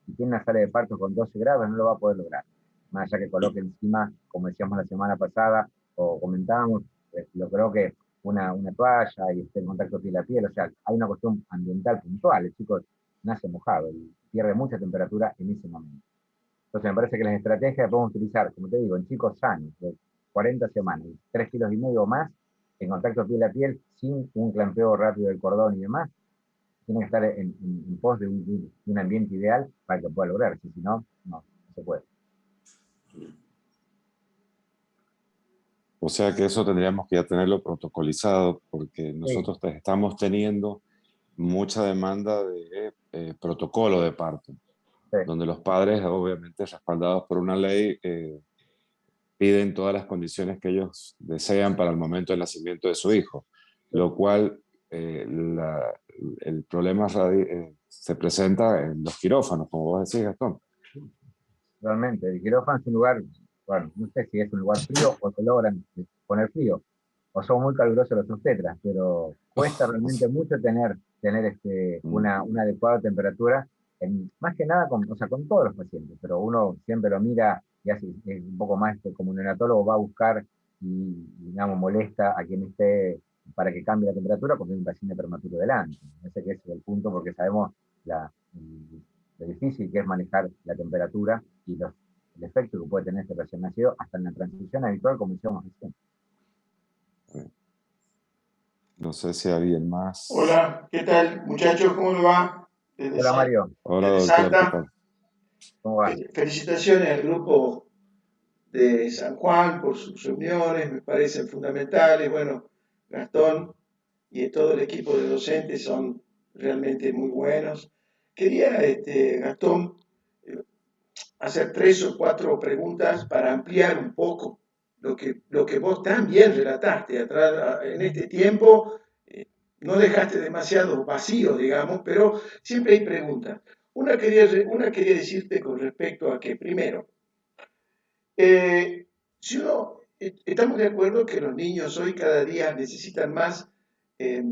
S2: y tiene una sala de parto con 12 grados, no lo va a poder lograr. Más allá que coloque encima, como decíamos la semana pasada, o comentábamos, lo creo que una toalla y esté en contacto piel a piel, o sea, hay una cuestión ambiental puntual, el chico nace mojado y pierde mucha temperatura en ese momento. Entonces me parece que las estrategias podemos utilizar, como te digo, en chicos sanos, de 40 semanas, 3,5 kilos o más, en contacto piel a piel, sin un clampeo rápido del cordón y demás, tiene que estar en pos de un ambiente ideal para que pueda lograrse, si no, no se puede.
S1: O sea que eso tendríamos que ya tenerlo protocolizado, porque nosotros estamos teniendo mucha demanda de protocolo de parto,
S2: Sí.
S1: donde los padres, obviamente respaldados por una ley, piden todas las condiciones que ellos desean para el momento del nacimiento de su hijo, lo cual el problema se presenta en los quirófanos, como vos decís, Gastón.
S2: Realmente, el quirófano es un lugar, bueno, no sé si es un lugar frío o te logran poner frío, o son muy calurosos los obstetras, pero cuesta realmente mucho tener una adecuada temperatura, más que nada o sea, con todos los pacientes, pero uno siempre lo mira y hace un poco más como un neonatólogo va a buscar digamos, molesta a quien esté para que cambie la temperatura porque hay un paciente prematuro delante. Ese que es el punto porque sabemos lo difícil que es manejar la temperatura y el efecto que puede tener este recién nacido hasta en la transición habitual, como decíamos recién.
S1: No sé si alguien más.
S4: Hola, ¿qué tal, muchachos? ¿Cómo le va?
S2: Hola Mario,
S1: Hola,
S4: Desde
S1: doctor, ¿qué tal?
S4: Salta.
S2: ¿cómo va?
S4: Felicitaciones al grupo de San Juan por sus reuniones, me parecen fundamentales. Bueno, Gastón y todo el equipo de docentes son realmente muy buenos. Quería, Gastón, eh, hacer 3 o 4 preguntas para ampliar un poco lo que vos tan bien relataste atrás, en este tiempo. No dejaste demasiado vacío, digamos, pero siempre hay preguntas. Una quería decirte con respecto a que, primero, si estamos de acuerdo que los niños hoy cada día necesitan más eh,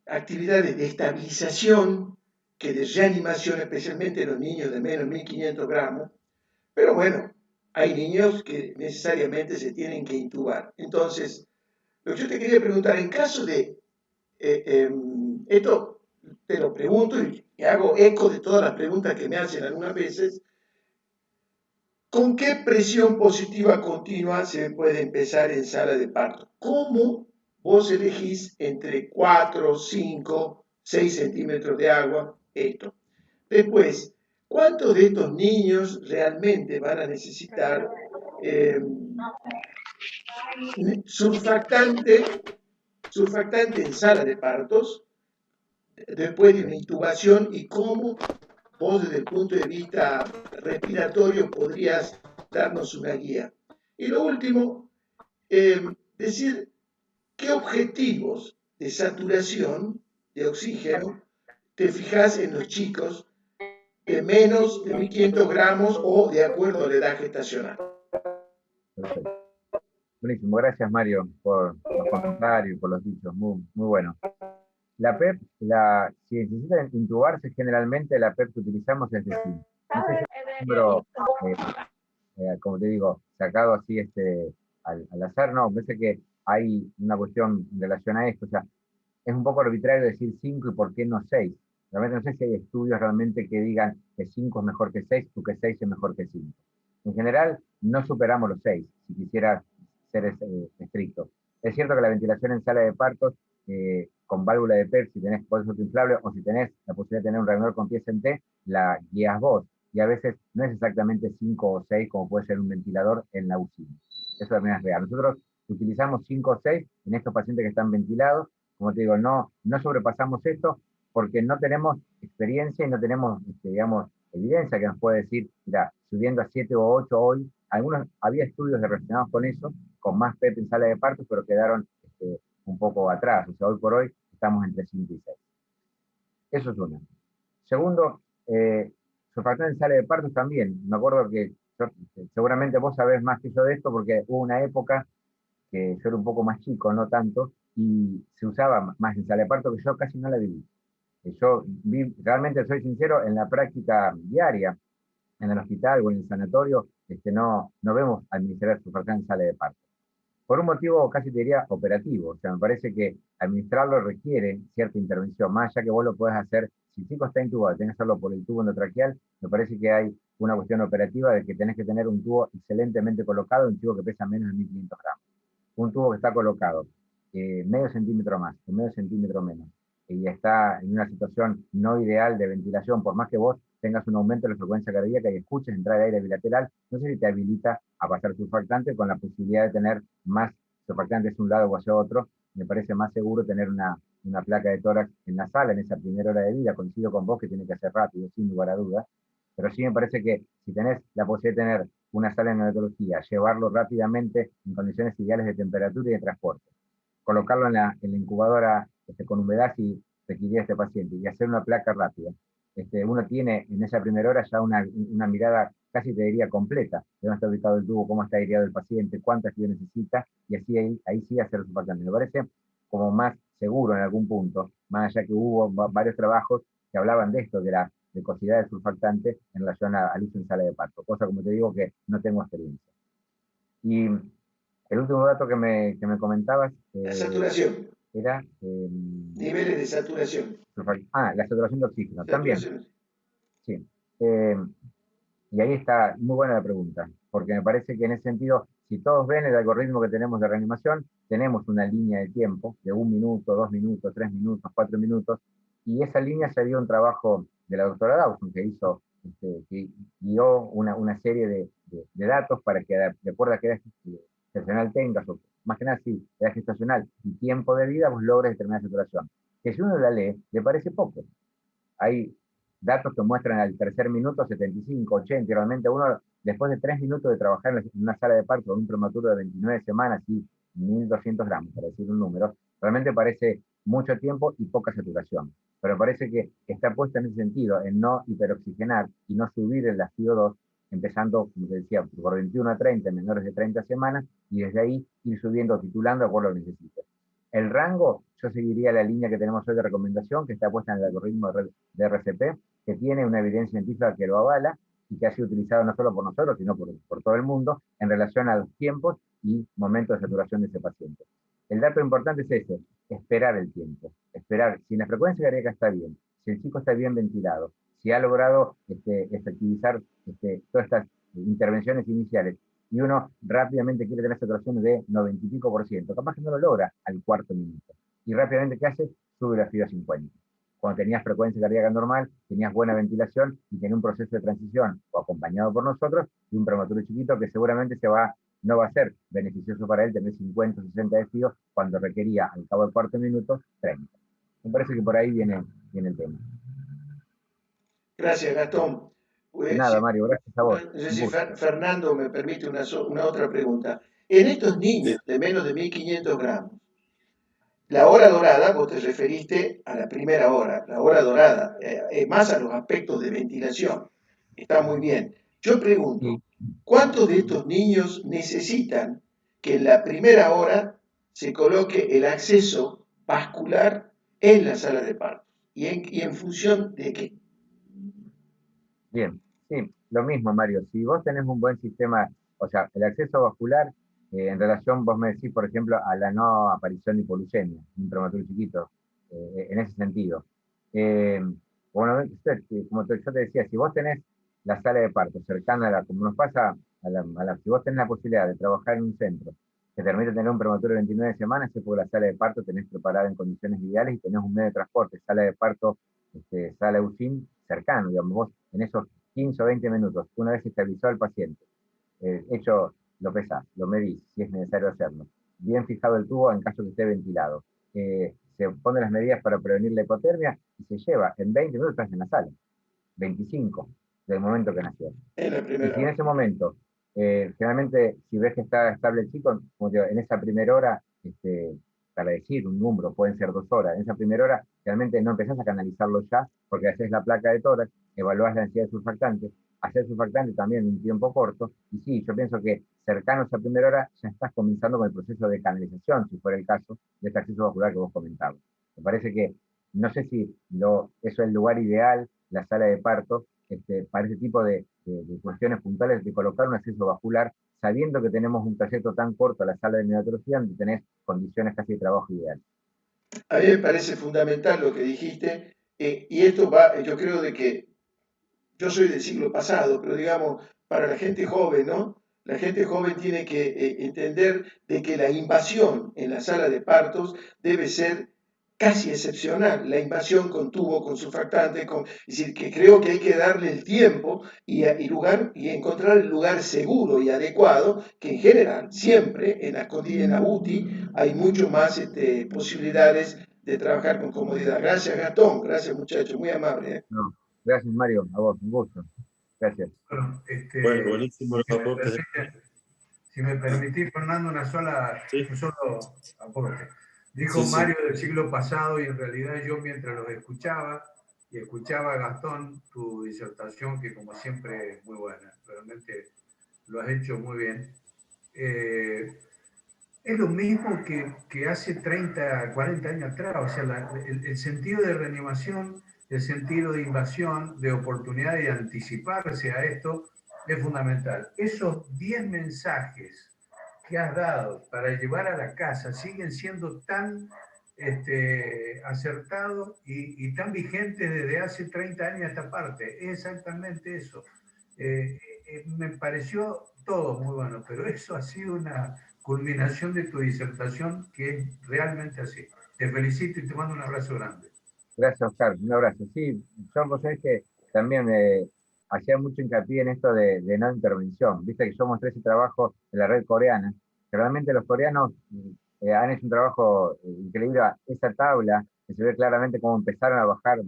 S4: actividades de estabilización que de reanimación, especialmente los niños de menos de 1.500 gramos, pero bueno, hay niños que necesariamente se tienen que intubar. Entonces, lo que yo te quería preguntar, en caso de, esto te lo pregunto y hago eco de todas las preguntas que me hacen algunas veces, ¿con qué presión positiva continua se puede empezar en sala de parto? ¿Cómo vos elegís entre 4, 5, 6 centímetros de agua? Esto. Después, ¿cuántos de estos niños realmente van a necesitar eh, surfactante en sala de partos después de una intubación y cómo vos desde el punto de vista respiratorio podrías darnos una guía? Y lo último, decir qué objetivos de saturación de oxígeno te fijas en los chicos de menos de 1.500 gramos o de acuerdo a la edad gestacional.
S2: Perfecto. Buenísimo, gracias Mario por los comentarios, por los dichos, muy, muy bueno. La PEP, si necesitan intubarse, generalmente la PEP que utilizamos es de 5. No sé si es un número, como te digo, sacado así al azar, no, parece que hay una cuestión en relación a esto, o sea, es un poco arbitrario decir 5 y por qué no 6. Realmente no sé si hay estudios realmente que digan que 5 es mejor que 6 o que 6 es mejor que 5. En general, no superamos los 6, si quisiera ser estricto. Es cierto que la ventilación en sala de partos, con válvula de PEP, si tenés bolso inflable o si tenés la posibilidad de tener un reanimador con pies en T, la guías vos. Y a veces no es exactamente 5 o 6 como puede ser un ventilador en la UCI. eso también es real. Nosotros utilizamos 5 o 6 en estos pacientes que están ventilados. Como te digo, no sobrepasamos esto porque no tenemos experiencia y no tenemos, digamos, evidencia que nos puede decir, mira, subiendo a 7 o 8 hoy, había estudios relacionados con eso, con más PEP en sala de parto, pero quedaron un poco atrás. O sea, hoy por hoy estamos entre 5 y 6. Eso es uno. Segundo, surfactante en sala de partos también. Me acuerdo que seguramente vos sabés más que yo de esto porque hubo una época que yo era un poco más chico, no tanto, y se usaba más en sala de parto que yo casi no la viví. Yo vi, realmente soy sincero, en la práctica diaria, en el hospital o en el sanatorio, no vemos administrar surfactante en sala de parto. Por un motivo casi te diría operativo, o sea, me parece que administrarlo requiere cierta intervención, más allá que vos lo podés hacer, si el chico está intubado, tenés que hacerlo por el tubo endotraqueal, me parece que hay una cuestión operativa de que tenés que tener un tubo excelentemente colocado, un tubo que pesa menos de 1500 gramos. Un tubo que está colocado medio centímetro más o medio centímetro menos y está en una situación no ideal de ventilación, por más que vos tengas un aumento de la frecuencia cardíaca y escuches entrar aire bilateral, no sé si te habilita a pasar surfactante con la posibilidad de tener más surfactante hacia un lado o hacia otro. Me parece más seguro tener una placa de tórax en la sala en esa primera hora de vida. Coincido con vos que tiene que ser rápido, sin lugar a dudas, pero sí me parece que si tenés la posibilidad de tener una sala de neonatología, llevarlo rápidamente en condiciones ideales de temperatura y de transporte, colocarlo en la incubadora con humedad si requiriera este paciente y hacer una placa rápida. Uno tiene en esa primera hora ya una mirada casi te diría completa de dónde está ubicado el tubo, cómo está aireado el paciente, cuánta fluido necesita, y así ahí sí hacer su surfactante. Me parece como más seguro en algún punto, más allá que hubo varios trabajos que hablaban de esto, de la precocidad del surfactante en relación al uso en sala de parto, cosa como te digo que no tengo experiencia. Y el último dato que me comentabas
S4: La saturación,
S2: era
S4: niveles de saturación.
S2: la saturación de oxígeno, también,
S4: Saturación.
S2: sí. Eh, y ahí está, muy buena la pregunta, porque me parece que en ese sentido, si todos ven el algoritmo que tenemos de reanimación, tenemos una línea de tiempo de 1 minuto, 2 minutos, 3 minutos, 4 minutos, y esa línea se dio un trabajo de la doctora Dawson, que guió una serie de datos para que, de acuerdo a qué edad gestacional tengas, o más que nada, sí, edad gestacional y tiempo de vida, vos logres determinada saturación. Que si uno la lee, le parece poco. Hay datos que muestran al tercer minuto 75, 80, y realmente uno, después de 3 minutos de trabajar en una sala de parto con un prematuro de 29 semanas y 1200 gramos, para decir un número, realmente parece mucho tiempo y poca saturación. Pero parece que está puesta en ese sentido, en no hiperoxigenar y no subir el CO2, empezando, como te decía, por 21 a 30, en menores de 30 semanas, y desde ahí ir subiendo, titulando de acuerdo a lo que necesites. El rango, yo seguiría la línea que tenemos hoy de recomendación, que está puesta en el algoritmo de RCP, que tiene una evidencia científica que lo avala y que ha sido utilizado no solo por nosotros, sino por todo el mundo, en relación a los tiempos y momentos de saturación de ese paciente. El dato importante es ese, esperar el tiempo, esperar. Si la frecuencia cardíaca está bien, si el chico está bien ventilado, si ha logrado efectivizar todas estas intervenciones iniciales, y uno rápidamente quiere tener saturación de 90 y pico %, capaz que no lo logra al cuarto minuto. Y rápidamente, ¿qué hace? Sube la fibra 50. Cuando tenías frecuencia cardíaca normal, tenías buena ventilación y tenía un proceso de transición, o acompañado por nosotros, de un prematuro chiquito que seguramente no va a ser beneficioso para él tener 50 o 60 de FIO cuando requería, al cabo del cuarto minuto, 30. Me parece que por ahí viene el tema.
S4: Gracias, Gastón.
S2: Nada, Mario, gracias a
S4: No
S2: vos.
S4: sé si Fernando me permite una otra pregunta. En estos niños de menos de 1500 gramos, la hora dorada, vos te referiste a la primera hora, la hora dorada, más a los aspectos de ventilación. Está muy bien. Yo pregunto,
S2: Sí.
S4: ¿cuántos de estos niños necesitan que en la primera hora se coloque el acceso vascular en la sala de parto? ¿Y en función de qué?
S2: Bien, sí, lo mismo, Mario. Si vos tenés un buen sistema, o sea, el acceso vascular, en relación, vos me decís, por ejemplo, a la no aparición de hipoglucemia, un prematuro chiquito, en ese sentido. Eh, bueno, como yo te decía, si vos tenés la sala de parto cercana como nos pasa si vos tenés la posibilidad de trabajar en un centro que te permite tener un prematuro de 29 semanas, es porque la sala de parto tenés preparada en condiciones ideales y tenés un medio de transporte, sala de parto, sala UCIN cercano, digamos, vos en esos 15 o 20 minutos, una vez estabilizado el paciente, hecho lo pesás, lo medís, si es necesario hacerlo. Bien fijado el tubo en caso que esté ventilado. Se ponen las medidas para prevenir la hipotermia y se lleva en 20 minutos estás en la sala. 25 del momento que nació.
S4: En la
S2: Y
S4: primera
S2: si en
S4: hora.
S2: ese momento, generalmente, si ves que está estable el chico, como te digo, en esa primera hora, para decir un número, pueden ser 2 horas, en esa primera hora realmente no empezás a canalizarlo ya, porque haces la placa de tórax, evaluás la densidad de surfactante, hacer surfactante también en un tiempo corto, y sí, yo pienso que cercano a esa primera hora ya estás comenzando con el proceso de canalización, si fuera el caso, de este acceso vascular que vos comentabas. Me parece que, no sé si eso es el lugar ideal, la sala de parto, para ese tipo de cuestiones puntuales, de colocar un acceso vascular, sabiendo que tenemos un trayecto tan corto a la sala de neonatología, donde tenés condiciones casi de trabajo ideal.
S4: A mí me parece fundamental lo que dijiste, y esto va, yo creo de que yo soy del siglo pasado, pero digamos, para la gente joven, ¿no? La gente joven tiene que entender de que la invasión en la sala de partos debe ser casi excepcional, la invasión con tubo, con surfactante, es decir, que creo que hay que darle el tiempo y encontrar el lugar seguro y adecuado, que en general, siempre en la UTI hay mucho más posibilidades de trabajar con comodidad. Gracias, Gastón, gracias muchachos, muy amable.
S2: No, gracias, Mario, a vos, un gusto. Gracias.
S5: Bueno,
S3: Bueno, buenísimo los
S5: si me
S3: aportes.
S5: si me permitís, Fernando,
S3: Sí,
S5: un solo aporte. Dijo
S3: sí, sí.
S5: Mario del siglo pasado, y en realidad yo, mientras los escuchaba y escuchaba a Gastón, tu disertación, que como siempre es muy buena, realmente lo has hecho muy bien. Es lo mismo que hace 30, 40 años atrás, o sea, el sentido de reanimación, el sentido de invasión, de oportunidad de anticiparse a esto, es fundamental. Esos 10 mensajes que has dado para llevar a la casa siguen siendo tan acertados y tan vigentes desde hace 30 años a esta parte. Es exactamente eso. Me pareció todo muy bueno, pero eso ha sido una culminación de tu disertación que es realmente así. Te felicito y te mando un abrazo grande.
S2: Gracias, Oscar, un abrazo. Sí, yo vos sabés que también hacía mucho hincapié en esto de no intervención. Viste que yo mostré ese trabajo de la red coreana, que realmente los coreanos han hecho un trabajo increíble. Esa tabla, que se ve claramente cómo empezaron a bajar,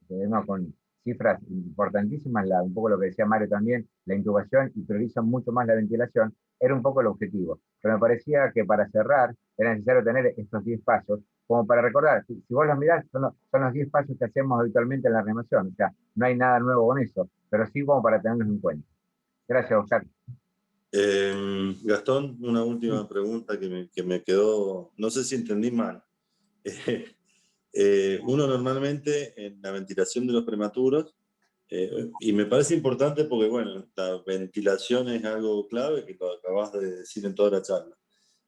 S2: no, con cifras importantísimas, un poco lo que decía Mario también, la intubación, y priorizan mucho más la ventilación, era un poco el objetivo. Pero me parecía que para cerrar era necesario tener estos 10 pasos como para recordar, si vos los mirás, son los 10 pasos que hacemos habitualmente en la reanimación, o sea, no hay nada nuevo con eso, pero sí como para tenerlos en cuenta. Gracias, Oscar.
S3: Gastón, una última
S2: Sí.
S3: pregunta que me quedó, no sé si entendí mal. Uno normalmente en la ventilación de los prematuros, y me parece importante porque, bueno, la ventilación es algo clave que lo acabas de decir en toda la charla.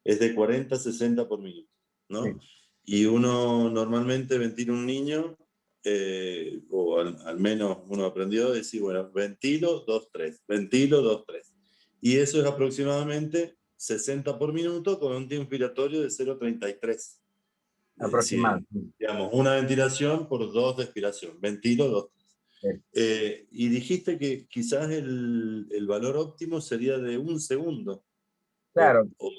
S3: Es de 40 a 60 por minuto, ¿no?
S2: Sí.
S3: Y uno normalmente ventila un niño, o al menos uno aprendió a decir, bueno, ventilo 2-3, ventilo 2-3. Y eso es aproximadamente 60 por minuto con un tiempo inspiratorio de 0,33. Es decir,
S2: Aproximadamente.
S3: digamos, una ventilación por 2 de expiración. Ventilo 2.
S2: Sí.
S3: Y dijiste que quizás el valor óptimo sería de 1 segundo. O,
S2: Claro,
S3: o, o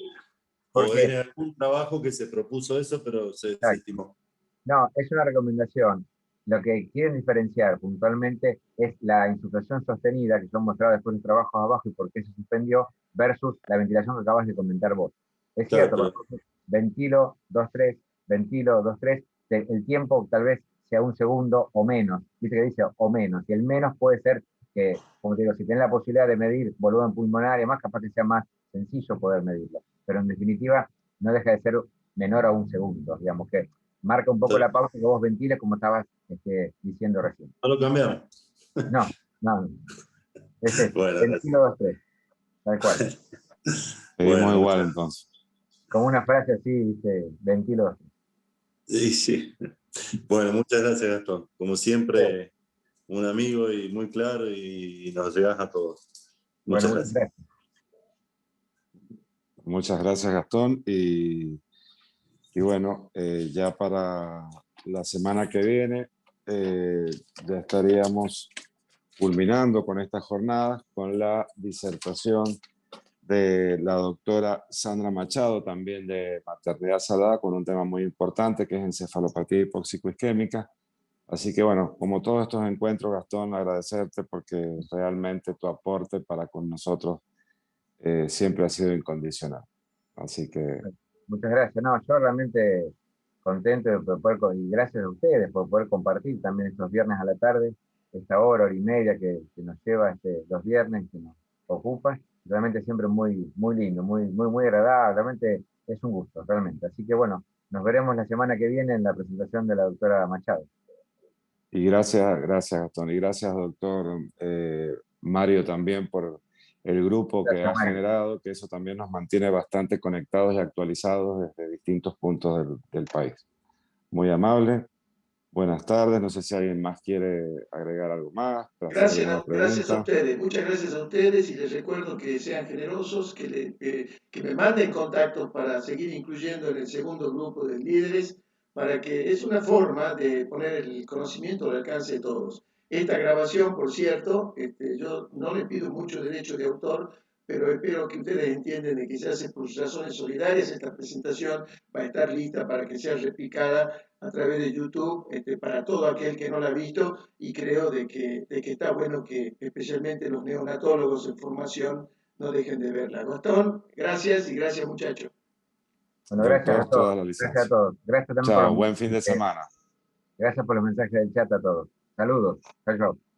S2: porque,
S3: es algún trabajo que se propuso eso, pero se
S2: exacto.
S3: estimó.
S2: No, es una recomendación. Lo que quieren diferenciar puntualmente es la insuflación sostenida, que son mostrados después en trabajos abajo y por qué se suspendió, versus la ventilación que acabas de comentar vos. Es
S3: Claro,
S2: cierto, por
S3: pero
S2: ejemplo, ventilo 2-3, ventilo 2-3, el tiempo tal vez sea 1 segundo o menos. Dice que dice o menos. Y el menos puede ser que, como te digo, si tenés la posibilidad de medir volumen pulmonar y demás, capaz que sea más sencillo poder medirlo. Pero en definitiva, no deja de ser menor a 1 segundo. Digamos que marca un poco la pausa que vos ventiles, como estabas diciendo recién.
S3: no lo cambiaron.
S2: No, no, es eso.
S3: Bueno,
S2: Ventilo
S3: gracias.
S2: 2-3, tal cual.
S1: Seguimos
S3: Bueno,
S1: igual entonces.
S2: Como una frase así, dice, ventilo 2-3.
S3: sí. Bueno, muchas gracias, Gastón. Como siempre, un amigo y muy claro y nos llegas a todos.
S2: Bueno,
S3: Muchas
S2: muchas
S3: gracias.
S2: gracias.
S1: Muchas gracias, Gastón. Y bueno, ya para la semana que viene ya estaríamos culminando con estas jornadas con la disertación de la doctora Sandra Machado, también de Maternidad Salada, con un tema muy importante que es encefalopatía hipóxico-isquémica. Así que bueno, como todos estos encuentros, Gastón, agradecerte porque realmente tu aporte para con nosotros siempre ha sido incondicional. Así que
S2: Muchas gracias. No, yo realmente contento de poder, y gracias a ustedes por poder compartir también estos viernes a la tarde, esta hora y media que nos lleva los viernes, que nos ocupa. Realmente siempre muy, muy lindo, muy agradable. Realmente es un gusto, realmente. Así que bueno, nos veremos la semana que viene en la presentación de la doctora Machado.
S1: y gracias Gastón, y gracias doctor Mario también por el grupo que
S2: Gracias,
S1: ha
S2: Mario.
S1: generado, que eso también nos mantiene bastante conectados y actualizados desde distintos puntos del país. Muy amable, buenas tardes, no sé si alguien más quiere agregar algo más, para hacer alguna
S4: Gracias a
S1: pregunta.
S4: ustedes, muchas gracias a ustedes y les recuerdo que sean generosos, que me manden contactos para seguir incluyendo en el segundo grupo de líderes, para que es una forma de poner el conocimiento al alcance de todos. Esta grabación, por cierto, yo no le pido mucho derecho de autor, pero espero que ustedes entiendan de que se hace por razones solidarias. Esta presentación va a estar lista para que sea replicada a través de YouTube para todo aquel que no la ha visto, y creo de que está bueno que especialmente los neonatólogos en formación no dejen de verla. Gastón, gracias y gracias muchachos.
S2: Bueno, gracias a
S1: Doctor,
S2: todos.
S1: toda la
S2: Gracias a
S1: licencia.
S2: todos. Gracias también por
S1: Chao,
S2: los
S1: buen fin de
S2: mensajes.
S1: semana.
S2: Gracias por los mensajes del chat a todos. Saludos. Chao, chao.